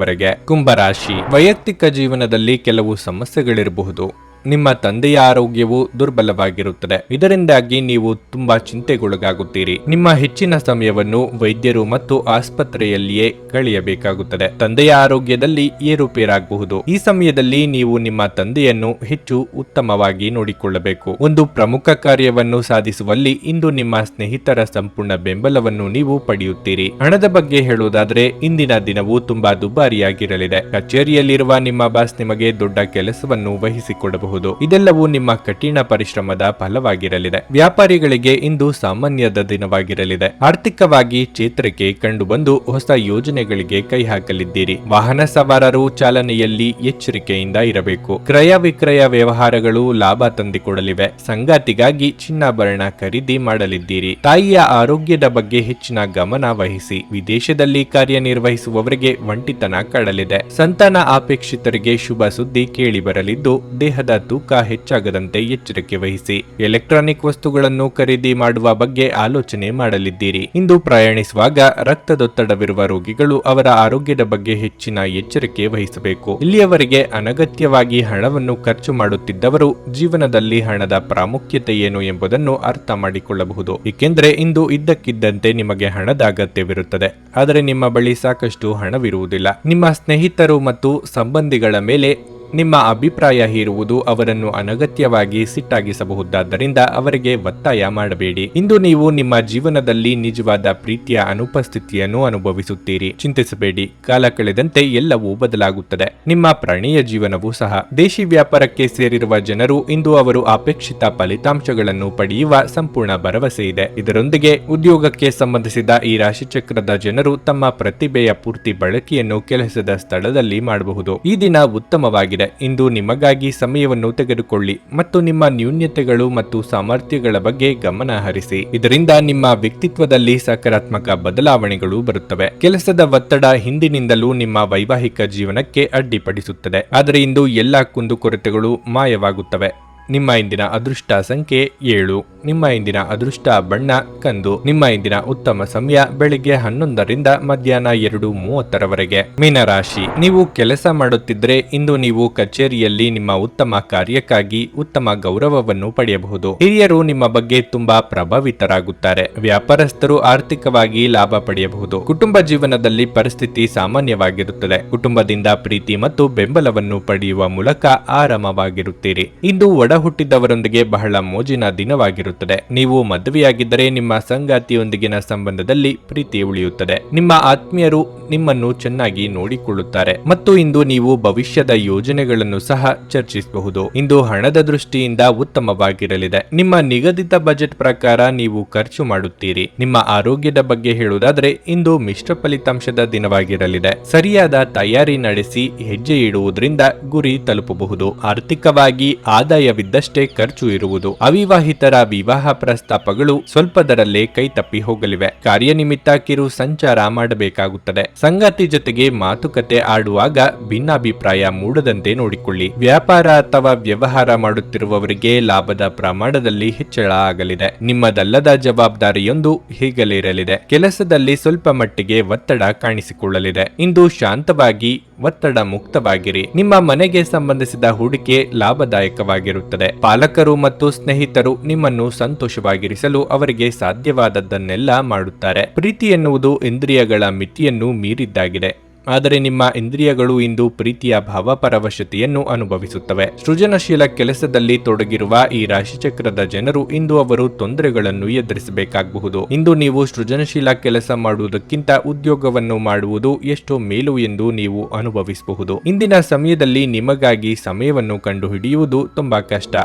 ಕುಂಭರಾಶಿ. ವೈಯಕ್ತಿಕ ಜೀವನದಲ್ಲಿ ಕೆಲವು ಸಮಸ್ಯೆಗಳಿರಬಹುದು. ನಿಮ್ಮ ತಂದೆಯ ಆರೋಗ್ಯವು ದುರ್ಬಲವಾಗಿರುತ್ತದೆ. ಇದರಿಂದಾಗಿ ನೀವು ತುಂಬಾ ಚಿಂತೆಗೊಳಗಾಗುತ್ತೀರಿ. ನಿಮ್ಮ ಹೆಚ್ಚಿನ ಸಮಯವನ್ನು ವೈದ್ಯರು ಮತ್ತು ಆಸ್ಪತ್ರೆಯಲ್ಲಿಯೇ ಕಳೆಯಬೇಕಾಗುತ್ತದೆ. ತಂದೆಯ ಆರೋಗ್ಯದಲ್ಲಿ ಏರುಪೇರಾಗಬಹುದು. ಈ ಸಮಯದಲ್ಲಿ ನೀವು ನಿಮ್ಮ ತಂದೆಯನ್ನು ಹೆಚ್ಚು ಉತ್ತಮವಾಗಿ ನೋಡಿಕೊಳ್ಳಬೇಕು. ಒಂದು ಪ್ರಮುಖ ಕಾರ್ಯವನ್ನು ಸಾಧಿಸುವಲ್ಲಿ ಇಂದು ನಿಮ್ಮ ಸ್ನೇಹಿತರ ಸಂಪೂರ್ಣ ಬೆಂಬಲವನ್ನು ನೀವು ಪಡೆಯುತ್ತೀರಿ. ಹಣದ ಬಗ್ಗೆ ಹೇಳುವುದಾದ್ರೆ ಇಂದಿನ ದಿನವು ತುಂಬಾ ದುಬಾರಿಯಾಗಿರಲಿದೆ. ಕಚೇರಿಯಲ್ಲಿರುವ ನಿಮ್ಮ ಬಾಸ್ ನಿಮಗೆ ದೊಡ್ಡ ಕೆಲಸವನ್ನು ವಹಿಸಿಕೊಡಬಹುದು. ಪಡೆಯಬಹುದು. ಇದೆಲ್ಲವೂ ನಿಮ್ಮ ಕಠಿಣ ಪರಿಶ್ರಮದ ಫಲವಾಗಿರಲಿದೆ. ವ್ಯಾಪಾರಿಗಳಿಗೆ ಇಂದು ಸಾಮಾನ್ಯದ ದಿನವಾಗಿರಲಿದೆ. ಆರ್ಥಿಕವಾಗಿ ಚೇತರಿಕೆ ಕಂಡುಬಂದು ಹೊಸ ಯೋಜನೆಗಳಿಗೆ ಕೈ ಹಾಕಲಿದ್ದೀರಿ. ವಾಹನ ಸವಾರರು ಚಾಲನೆಯಲ್ಲಿ ಎಚ್ಚರಿಕೆಯಿಂದ ಇರಬೇಕು. ಕ್ರಯ ವಿಕ್ರಯ ವ್ಯವಹಾರಗಳು ಲಾಭ ತಂದುಕೊಡಲಿವೆ. ಸಂಗಾತಿಗಾಗಿ ಚಿನ್ನಾಭರಣ ಖರೀದಿ ಮಾಡಲಿದ್ದೀರಿ. ತಾಯಿಯ ಆರೋಗ್ಯದ ಬಗ್ಗೆ ಹೆಚ್ಚಿನ ಗಮನ ವಹಿಸಿ. ವಿದೇಶದಲ್ಲಿ ಕಾರ್ಯನಿರ್ವಹಿಸುವವರಿಗೆ ಒಂಟಿತನ ಕಾಡಲಿದೆ. ಸಂತಾನ ಅಪೇಕ್ಷಿತರಿಗೆ ಶುಭ ಸುದ್ದಿ ಕೇಳಿ ಬರಲಿದ್ದು ದೇಹದ ತೂಕ ಹೆಚ್ಚಾಗದಂತೆ ಎಚ್ಚರಿಕೆ ವಹಿಸಿ. ಎಲೆಕ್ಟ್ರಾನಿಕ್ ವಸ್ತುಗಳನ್ನು ಖರೀದಿ ಮಾಡುವ ಬಗ್ಗೆ ಆಲೋಚನೆ ಮಾಡಲಿದ್ದೀರಿ. ಇಂದು ಪ್ರಯಾಣಿಸುವಾಗ ರಕ್ತದೊತ್ತಡವಿರುವ ರೋಗಿಗಳು ಅವರ ಆರೋಗ್ಯದ ಬಗ್ಗೆ ಹೆಚ್ಚಿನ ಎಚ್ಚರಿಕೆ ವಹಿಸಬೇಕು. ಇಲ್ಲಿಯವರೆಗೆ ಅನಗತ್ಯವಾಗಿ ಹಣವನ್ನು ಖರ್ಚು ಮಾಡುತ್ತಿದ್ದವರು ಜೀವನದಲ್ಲಿ ಹಣದ ಪ್ರಾಮುಖ್ಯತೆ ಏನು ಎಂಬುದನ್ನು ಅರ್ಥ ಮಾಡಿಕೊಳ್ಳಬಹುದು. ಏಕೆಂದರೆ ಇಂದು ಇದ್ದಕ್ಕಿದ್ದಂತೆ ನಿಮಗೆ ಹಣದ ಅಗತ್ಯವಿರುತ್ತದೆ, ಆದರೆ ನಿಮ್ಮ ಬಳಿ ಸಾಕಷ್ಟು ಹಣವಿರುವುದಿಲ್ಲ. ನಿಮ್ಮ ಸ್ನೇಹಿತರು ಮತ್ತು ಸಂಬಂಧಿಗಳ ಮೇಲೆ ನಿಮ್ಮ ಅಭಿಪ್ರಾಯ ಹೀರುವುದು ಅವರನ್ನು ಅನಗತ್ಯವಾಗಿ ಸಿಟ್ಟಾಗಿಸಬಹುದಾದ್ದರಿಂದ ಅವರಿಗೆ ಒತ್ತಾಯ ಮಾಡಬೇಡಿ. ಇಂದು ನೀವು ನಿಮ್ಮ ಜೀವನದಲ್ಲಿ ನಿಜವಾದ ಪ್ರೀತಿಯ ಅನುಪಸ್ಥಿತಿಯನ್ನು ಅನುಭವಿಸುತ್ತೀರಿ. ಚಿಂತಿಸಬೇಡಿ, ಕಾಲ ಕಳೆದಂತೆ ಎಲ್ಲವೂ ಬದಲಾಗುತ್ತದೆ. ನಿಮ್ಮ ಪ್ರಣಯ ಜೀವನವೂ ಸಹ. ದೇಶಿ ವ್ಯಾಪಾರಕ್ಕೆ ಸೇರಿರುವ ಜನರು ಇಂದು ಅವರು ಅಪೇಕ್ಷಿತ ಫಲಿತಾಂಶಗಳನ್ನು ಪಡೆಯುವ ಸಂಪೂರ್ಣ ಭರವಸೆ ಇದೆ. ಇದರೊಂದಿಗೆ ಉದ್ಯೋಗಕ್ಕೆ ಸಂಬಂಧಿಸಿದ ಈ ರಾಶಿಚಕ್ರದ ಜನರು ತಮ್ಮ ಪ್ರತಿಭೆಯ ಪೂರ್ತಿ ಬಳಕೆಯನ್ನು ಕೆಲಸದ ಸ್ಥಳದಲ್ಲಿ ಮಾಡಬಹುದು. ಈ ದಿನ ಉತ್ತಮವಾಗಿದೆ. ಇಂದು ನಿಮಗಾಗಿ ಸಮಯವನ್ನು ತೆಗೆದುಕೊಳ್ಳಿ ಮತ್ತು ನಿಮ್ಮ ನ್ಯೂನ್ಯತೆಗಳು ಮತ್ತು ಸಾಮರ್ಥ್ಯಗಳ ಬಗ್ಗೆ ಗಮನ ಹರಿಸಿ. ಇದರಿಂದ ನಿಮ್ಮ ವ್ಯಕ್ತಿತ್ವದಲ್ಲಿ ಸಕಾರಾತ್ಮಕ ಬದಲಾವಣೆಗಳು ಬರುತ್ತವೆ. ಕೆಲಸದ ಒತ್ತಡ ಹಿಂದಿನಿಂದಲೂ ನಿಮ್ಮ ವೈವಾಹಿಕ ಜೀವನಕ್ಕೆ ಅಡ್ಡಿಪಡಿಸುತ್ತದೆ, ಆದರೆ ಇಂದು ಎಲ್ಲ ಕುಂದುಕೊರತೆಗಳು ಮಾಯವಾಗುತ್ತವೆ. ನಿಮ್ಮ ಇಂದಿನ ಅದೃಷ್ಟ ಸಂಖ್ಯೆ 7. ನಿಮ್ಮ ಇಂದಿನ ಅದೃಷ್ಟ ಬಣ್ಣ ಕಂದು. ನಿಮ್ಮ ಇಂದಿನ ಉತ್ತಮ ಸಮಯ ಬೆಳಿಗ್ಗೆ 11ರಿಂದ ಮಧ್ಯಾಹ್ನ 2:30ರವರೆಗೆ. ಮೀನರಾಶಿ, ನೀವು ಕೆಲಸ ಮಾಡುತ್ತಿದ್ದರೆ ಇಂದು ನೀವು ಕಚೇರಿಯಲ್ಲಿ ನಿಮ್ಮ ಉತ್ತಮ ಕಾರ್ಯಕ್ಕಾಗಿ ಉತ್ತಮ ಗೌರವವನ್ನು ಪಡೆಯಬಹುದು. ಹಿರಿಯರು ನಿಮ್ಮ ಬಗ್ಗೆ ತುಂಬಾ ಪ್ರಭಾವಿತರಾಗುತ್ತಾರೆ. ವ್ಯಾಪಾರಸ್ಥರು ಆರ್ಥಿಕವಾಗಿ ಲಾಭ ಪಡೆಯಬಹುದು. ಕುಟುಂಬ ಜೀವನದಲ್ಲಿ ಪರಿಸ್ಥಿತಿ ಸಾಮಾನ್ಯವಾಗಿರುತ್ತದೆ. ಕುಟುಂಬದಿಂದ ಪ್ರೀತಿ ಮತ್ತು ಬೆಂಬಲವನ್ನು ಪಡೆಯುವ ಮೂಲಕ ಆರಾಮವಾಗಿರುತ್ತೀರಿ. ಇಂದು ಹುಟ್ಟಿದವರೊಂದಿಗೆ ಬಹಳ ಮೋಜಿನ ದಿನವಾಗಿರುತ್ತದೆ. ನೀವು ಮದುವೆಯಾಗಿದ್ದರೆ ನಿಮ್ಮ ಸಂಗಾತಿಯೊಂದಿಗಿನ ಸಂಬಂಧದಲ್ಲಿ ಪ್ರೀತಿ ಉಳಿಯುತ್ತದೆ. ನಿಮ್ಮ ಆತ್ಮೀಯರು ನಿಮ್ಮನ್ನು ಚೆನ್ನಾಗಿ ನೋಡಿಕೊಳ್ಳುತ್ತಾರೆ ಮತ್ತು ಇಂದು ನೀವು ಭವಿಷ್ಯದ ಯೋಜನೆಗಳನ್ನು ಸಹ ಚರ್ಚಿಸಬಹುದು. ಇಂದು ಹಣದ ದೃಷ್ಟಿಯಿಂದ ಉತ್ತಮವಾಗಿರಲಿದೆ. ನಿಮ್ಮ ನಿಗದಿತ ಬಜೆಟ್ ಪ್ರಕಾರ ನೀವು ಖರ್ಚು ಮಾಡುತ್ತೀರಿ. ನಿಮ್ಮ ಆರೋಗ್ಯದ ಬಗ್ಗೆ ಹೇಳುವುದಾದರೆ ಇಂದು ಮಿಶ್ರ ಫಲಿತಾಂಶದ ದಿನವಾಗಿರಲಿದೆ. ಸರಿಯಾದ ತಯಾರಿ ನಡೆಸಿ ಹೆಜ್ಜೆ ಇಡುವುದರಿಂದ ಗುರಿ ತಲುಪಬಹುದು. ಆರ್ಥಿಕವಾಗಿ ಆದಾಯವಿದ್ದಷ್ಟೇ ಖರ್ಚು ಇರುವುದು. ಅವಿವಾಹಿತರ ವಿವಾಹ ಪ್ರಸ್ತಾಪಗಳು ಸ್ವಲ್ಪದರಲ್ಲೇ ಕೈತಪ್ಪಿ ಹೋಗಲಿವೆ. ಕಾರ್ಯನಿಮಿತ್ತ ಕಿರು ಸಂಚಾರ ಮಾಡಬೇಕಾಗುತ್ತದೆ. ಸಂಗಾತಿ ಜೊತೆಗೆ ಮಾತುಕತೆ ಆಡುವಾಗ ಭಿನ್ನಾಭಿಪ್ರಾಯ ಮೂಡದಂತೆ ನೋಡಿಕೊಳ್ಳಿ. ವ್ಯಾಪಾರ ಅಥವಾ ವ್ಯವಹಾರ ಮಾಡುತ್ತಿರುವವರಿಗೆ ಲಾಭದ ಪ್ರಮಾಣದಲ್ಲಿ ಹೆಚ್ಚಳ ಆಗಲಿದೆ. ನಿಮ್ಮದಲ್ಲದ ಜವಾಬ್ದಾರಿಯೊಂದು ಹೀಗಲಿರಲಿದೆ. ಕೆಲಸದಲ್ಲಿ ಸ್ವಲ್ಪ ಮಟ್ಟಿಗೆ ಒತ್ತಡ ಕಾಣಿಸಿಕೊಳ್ಳಲಿದೆ. ಇಂದು ಶಾಂತವಾಗಿ ಒತ್ತಡ ಮುಕ್ತವಾಗಿರಿ. ನಿಮ್ಮ ಮನೆಗೆ ಸಂಬಂಧಿಸಿದ ಹೂಡಿಕೆ ಲಾಭದಾಯಕವಾಗಿರುತ್ತದೆ. ಪಾಲಕರು ಮತ್ತು ಸ್ನೇಹಿತರು ನಿಮ್ಮನ್ನು ಸಂತೋಷವಾಗಿರಿಸಲು ಅವರಿಗೆ ಸಾಧ್ಯವಾದದ್ದನ್ನೆಲ್ಲ ಮಾಡುತ್ತಾರೆ. ಪ್ರೀತಿ ಎನ್ನುವುದು ಇಂದ್ರಿಯಗಳ ಮಿತಿಯನ್ನು ಮೀರಿದ್ದಾಗಿದೆ. ಆದರೆ ನಿಮ್ಮ ಇಂದ್ರಿಯಗಳು ಇಂದು ಪ್ರೀತಿಯ ಭಾವಪರವಶತೆಯನ್ನು ಅನುಭವಿಸುತ್ತವೆ. ಸೃಜನಶೀಲ ಕೆಲಸದಲ್ಲಿ ತೊಡಗಿರುವ ಈ ರಾಶಿಚಕ್ರದ ಜನರು ಇಂದು ಅವರು ತೊಂದರೆಗಳನ್ನು ಎದುರಿಸಬೇಕಾಗಬಹುದು. ಇಂದು ನೀವು ಸೃಜನಶೀಲ ಕೆಲಸ ಮಾಡುವುದಕ್ಕಿಂತ ಉದ್ಯೋಗವನ್ನು ಮಾಡುವುದು ಎಷ್ಟೋ ಮೇಲು ಎಂದು ನೀವು ಅನುಭವಿಸಬಹುದು. ಇಂದಿನ ಸಮಯದಲ್ಲಿ ನಿಮಗಾಗಿ ಸಮಯವನ್ನು ಕಂಡುಹಿಡಿಯುವುದು ತುಂಬಾ ಕಷ್ಟ,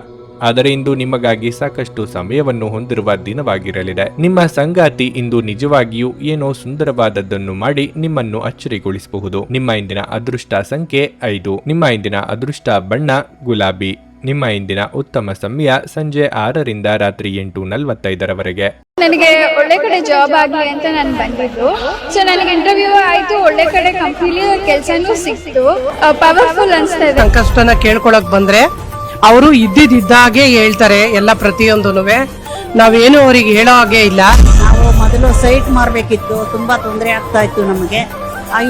ಆದರೆ ಇಂದು ನಿಮಗಾಗಿ ಸಾಕಷ್ಟು ಸಮಯವನ್ನು ಹೊಂದಿರುವ ದಿನವಾಗಿರಲಿದೆ. ನಿಮ್ಮ ಸಂಗಾತಿ ಇಂದು ನಿಜವಾಗಿಯೂ ಏನೋ ಸುಂದರವಾದದ್ದನ್ನು ಮಾಡಿ ನಿಮ್ಮನ್ನು ಅಚ್ಚರಿಗೊಳಿಸಬಹುದು. ನಿಮ್ಮ ಇಂದಿನ ಅದೃಷ್ಟ ಸಂಖ್ಯೆ 5. ನಿಮ್ಮ ಇಂದಿನ ಅದೃಷ್ಟ ಬಣ್ಣ ಗುಲಾಬಿ. ನಿಮ್ಮ ಇಂದಿನ ಉತ್ತಮ ಸಮಯ ಸಂಜೆ 6ರಿಂದ ರಾತ್ರಿ 8:45ರವರೆಗೆ. ನನಗೆ ಒಳ್ಳೆ ಕಡೆ ಜಾಬ್ ಆಗಲಿ ಅಂತ ನಾನು ಬಂದಿದ್ದು. ಸೊ ನನಗೆ ಇಂಟರ್ವ್ಯೂ ಆಯ್ತು, ಒಳ್ಳೆ ಕಡೆ ಕಂಪ್ನಿಲಿ ಕೆಲಸನೂ ಸಿಕ್ತು. ಪವರ್ಫುಲ್ ಅನಿಸ್ತಾ ಇದೆ. ಕಷ್ಟನ ಕೇಳ್ಕೊಳಕ್ ಬಂದ್ರೆ ಅವರು ಇದ್ದಿದ್ದಾಗೆ ಹೇಳ್ತಾರೆ ಎಲ್ಲ ಪ್ರತಿಯೊಂದೂನುವೆ. ನಾವೇನು ಅವ್ರಿಗೆ ಹೇಳೋ ಹಾಗೆ ಇಲ್ಲ. ನಾವು ಮೊದಲು ಸೈಟ್ ಮಾರಬೇಕಿತ್ತು, ತುಂಬಾ ತೊಂದರೆ ಆಗ್ತಾ ಇತ್ತು ನಮಗೆ.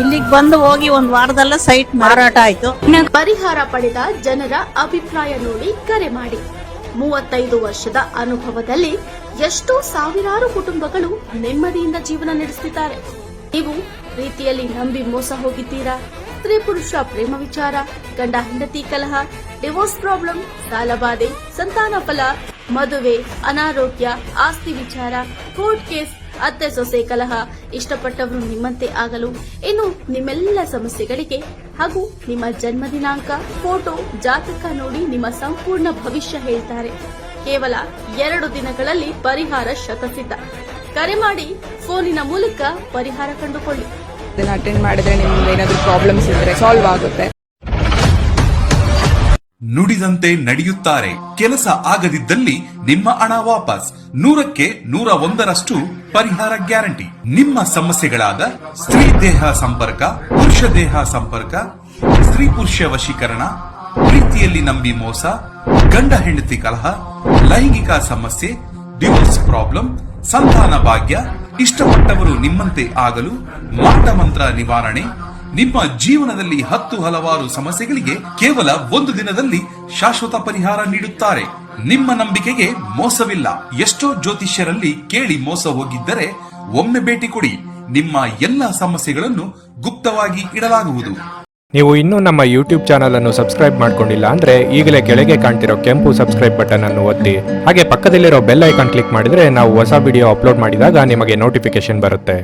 ಇಲ್ಲಿಗೆ ಬಂದು ಹೋಗಿ ಒಂದು ವಾರದಲ್ಲ ಸೈಟ್ ಮಾರಾಟ ಆಯ್ತು. ಪರಿಹಾರ ಪಡೆದ ಜನರ ಅಭಿಪ್ರಾಯ ನೋಡಿ ಕರೆ ಮಾಡಿ. 35 ವರ್ಷದ ಅನುಭವದಲ್ಲಿ ಎಷ್ಟೋ ಸಾವಿರಾರು ಕುಟುಂಬಗಳು ನೆಮ್ಮದಿಯಿಂದ ಜೀವನ ನಡೆಸುತ್ತಿದ್ದಾರೆ. ನೀವು ಪ್ರೀತಿಯಲ್ಲಿ ನಂಬಿ ಮೋಸ ಹೋಗಿದ್ದೀರಾ? ಸ್ತ್ರೀ ಪುರುಷ ಪ್ರೇಮ ವಿಚಾರ, ಗಂಡ ಹೆಂಡತಿ ಕಲಹ, ಡಿವೋರ್ಸ್ ಪ್ರಾಬ್ಲಮ್, ಸಾಲಬಾಧೆ, ಸಂತಾನ ಫಲ, ಮದುವೆ, ಅನಾರೋಗ್ಯ, ಆಸ್ತಿ ವಿಚಾರ, ಕೋರ್ಟ್ ಕೇಸ್ ಅತ್ತೆ ಸೊಸೆ ಕಲಹ, ಇಷ್ಟಪಟ್ಟವರು ನಿಮ್ಮಂತೆ ಆಗಲು, ಇನ್ನು ನಿಮ್ಮೆಲ್ಲ ಸಮಸ್ಯೆಗಳಿಗೆ ಹಾಗೂ ನಿಮ್ಮ ಜನ್ಮ ದಿನಾಂಕ, ಫೋಟೋ, ಜಾತಕ ನೋಡಿ ನಿಮ್ಮ ಸಂಪೂರ್ಣ ಭವಿಷ್ಯ ಹೇಳ್ತಾರೆ. ಕೇವಲ 2 ದಿನಗಳಲ್ಲಿ ಪರಿಹಾರ ಶತಸಿದ್ಧ. ಕರೆ ಮಾಡಿ ಫೋನಿನ ಮೂಲಕ ಪರಿಹಾರ ಕಂಡುಕೊಳ್ಳಿ. ಅಟೆಂಡ್ ಮಾಡಿದ್ರೆ ನಿಮ್ಗೆ ಏನಾದರೂ ಪ್ರಾಬ್ಲಮ್ಸ್ ಇದ್ರೆ ಸಾಲ್ವ್ ಆಗುತ್ತೆ. ನುಡಿದಂತೆ ನಡೆಯುತ್ತಾರೆ. ಕೆಲಸ ಆಗದಿದ್ದಲ್ಲಿ ನಿಮ್ಮ ಹಣ ವಾಪಸ್. 100ಕ್ಕೆ 101ರಷ್ಟು ಪರಿಹಾರ ಗ್ಯಾರಂಟಿ. ನಿಮ್ಮ ಸಮಸ್ಯೆಗಳಾದ ಸ್ತ್ರೀ ದೇಹ ಸಂಪರ್ಕ, ಪುರುಷ ದೇಹ ಸಂಪರ್ಕ, ಸ್ತ್ರೀ ಪುರುಷ ವಶೀಕರಣ, ಪ್ರೀತಿಯಲ್ಲಿ ನಂಬಿ ಮೋಸ, ಗಂಡ ಹೆಂಡತಿ ಕಲಹ, ಲೈಂಗಿಕ ಸಮಸ್ಯೆ, ಡಿವೋರ್ಸ್ ಪ್ರಾಬ್ಲಮ್, ಸಂತಾನ ಭಾಗ್ಯ, ಇಷ್ಟಪಟ್ಟವರು ನಿಮ್ಮಂತೆ ಆಗಲು, ಮಾಟ ಮಂತ್ರ ನಿವಾರಣೆ, ನಿಮ್ಮ ಜೀವನದಲ್ಲಿ 10 ಹಲವಾರು ಸಮಸ್ಯೆಗಳಿಗೆ ಕೇವಲ 1 ದಿನದಲ್ಲಿ ಶಾಶ್ವತ ಪರಿಹಾರ ನೀಡುತ್ತಾರೆ. ನಿಮ್ಮ ನಂಬಿಕೆಗೆ ಮೋಸವಿಲ್ಲ. ಎಷ್ಟೋ ಜ್ಯೋತಿಷ್ಯರಲ್ಲಿ ಕೇಳಿ ಮೋಸ ಹೋಗಿದ್ದರೆ ಒಮ್ಮೆ ಭೇಟಿ ಕೊಡಿ. ನಿಮ್ಮ ಎಲ್ಲ ಸಮಸ್ಯೆಗಳನ್ನು ಗುಪ್ತವಾಗಿ ಇಡಲಾಗುವುದು. ನೀವು ಇನ್ನೂ ನಮ್ಮ ಯೂಟ್ಯೂಬ್ ಚಾನಲ್ ಅನ್ನು ಸಬ್ಸ್ಕ್ರೈಬ್ ಮಾಡ್ಕೊಂಡಿಲ್ಲ ಅಂದ್ರೆ ಈಗಲೇ ಕೆಳಗೆ ಕಾಣ್ತಿರೋ ಕೆಂಪು ಸಬ್ಸ್ಕ್ರೈಬ್ ಬಟನ್ ಅನ್ನು ಒತ್ತಿ. ಹಾಗೆ ಪಕ್ಕದಲ್ಲಿರೋ ಬೆಲ್ ಐಕಾನ್ ಕ್ಲಿಕ್ ಮಾಡಿದ್ರೆ ನಾವು ಹೊಸ ವಿಡಿಯೋ ಅಪ್ಲೋಡ್ ಮಾಡಿದಾಗ ನಿಮಗೆ ನೋಟಿಫಿಕೇಶನ್ ಬರುತ್ತೆ.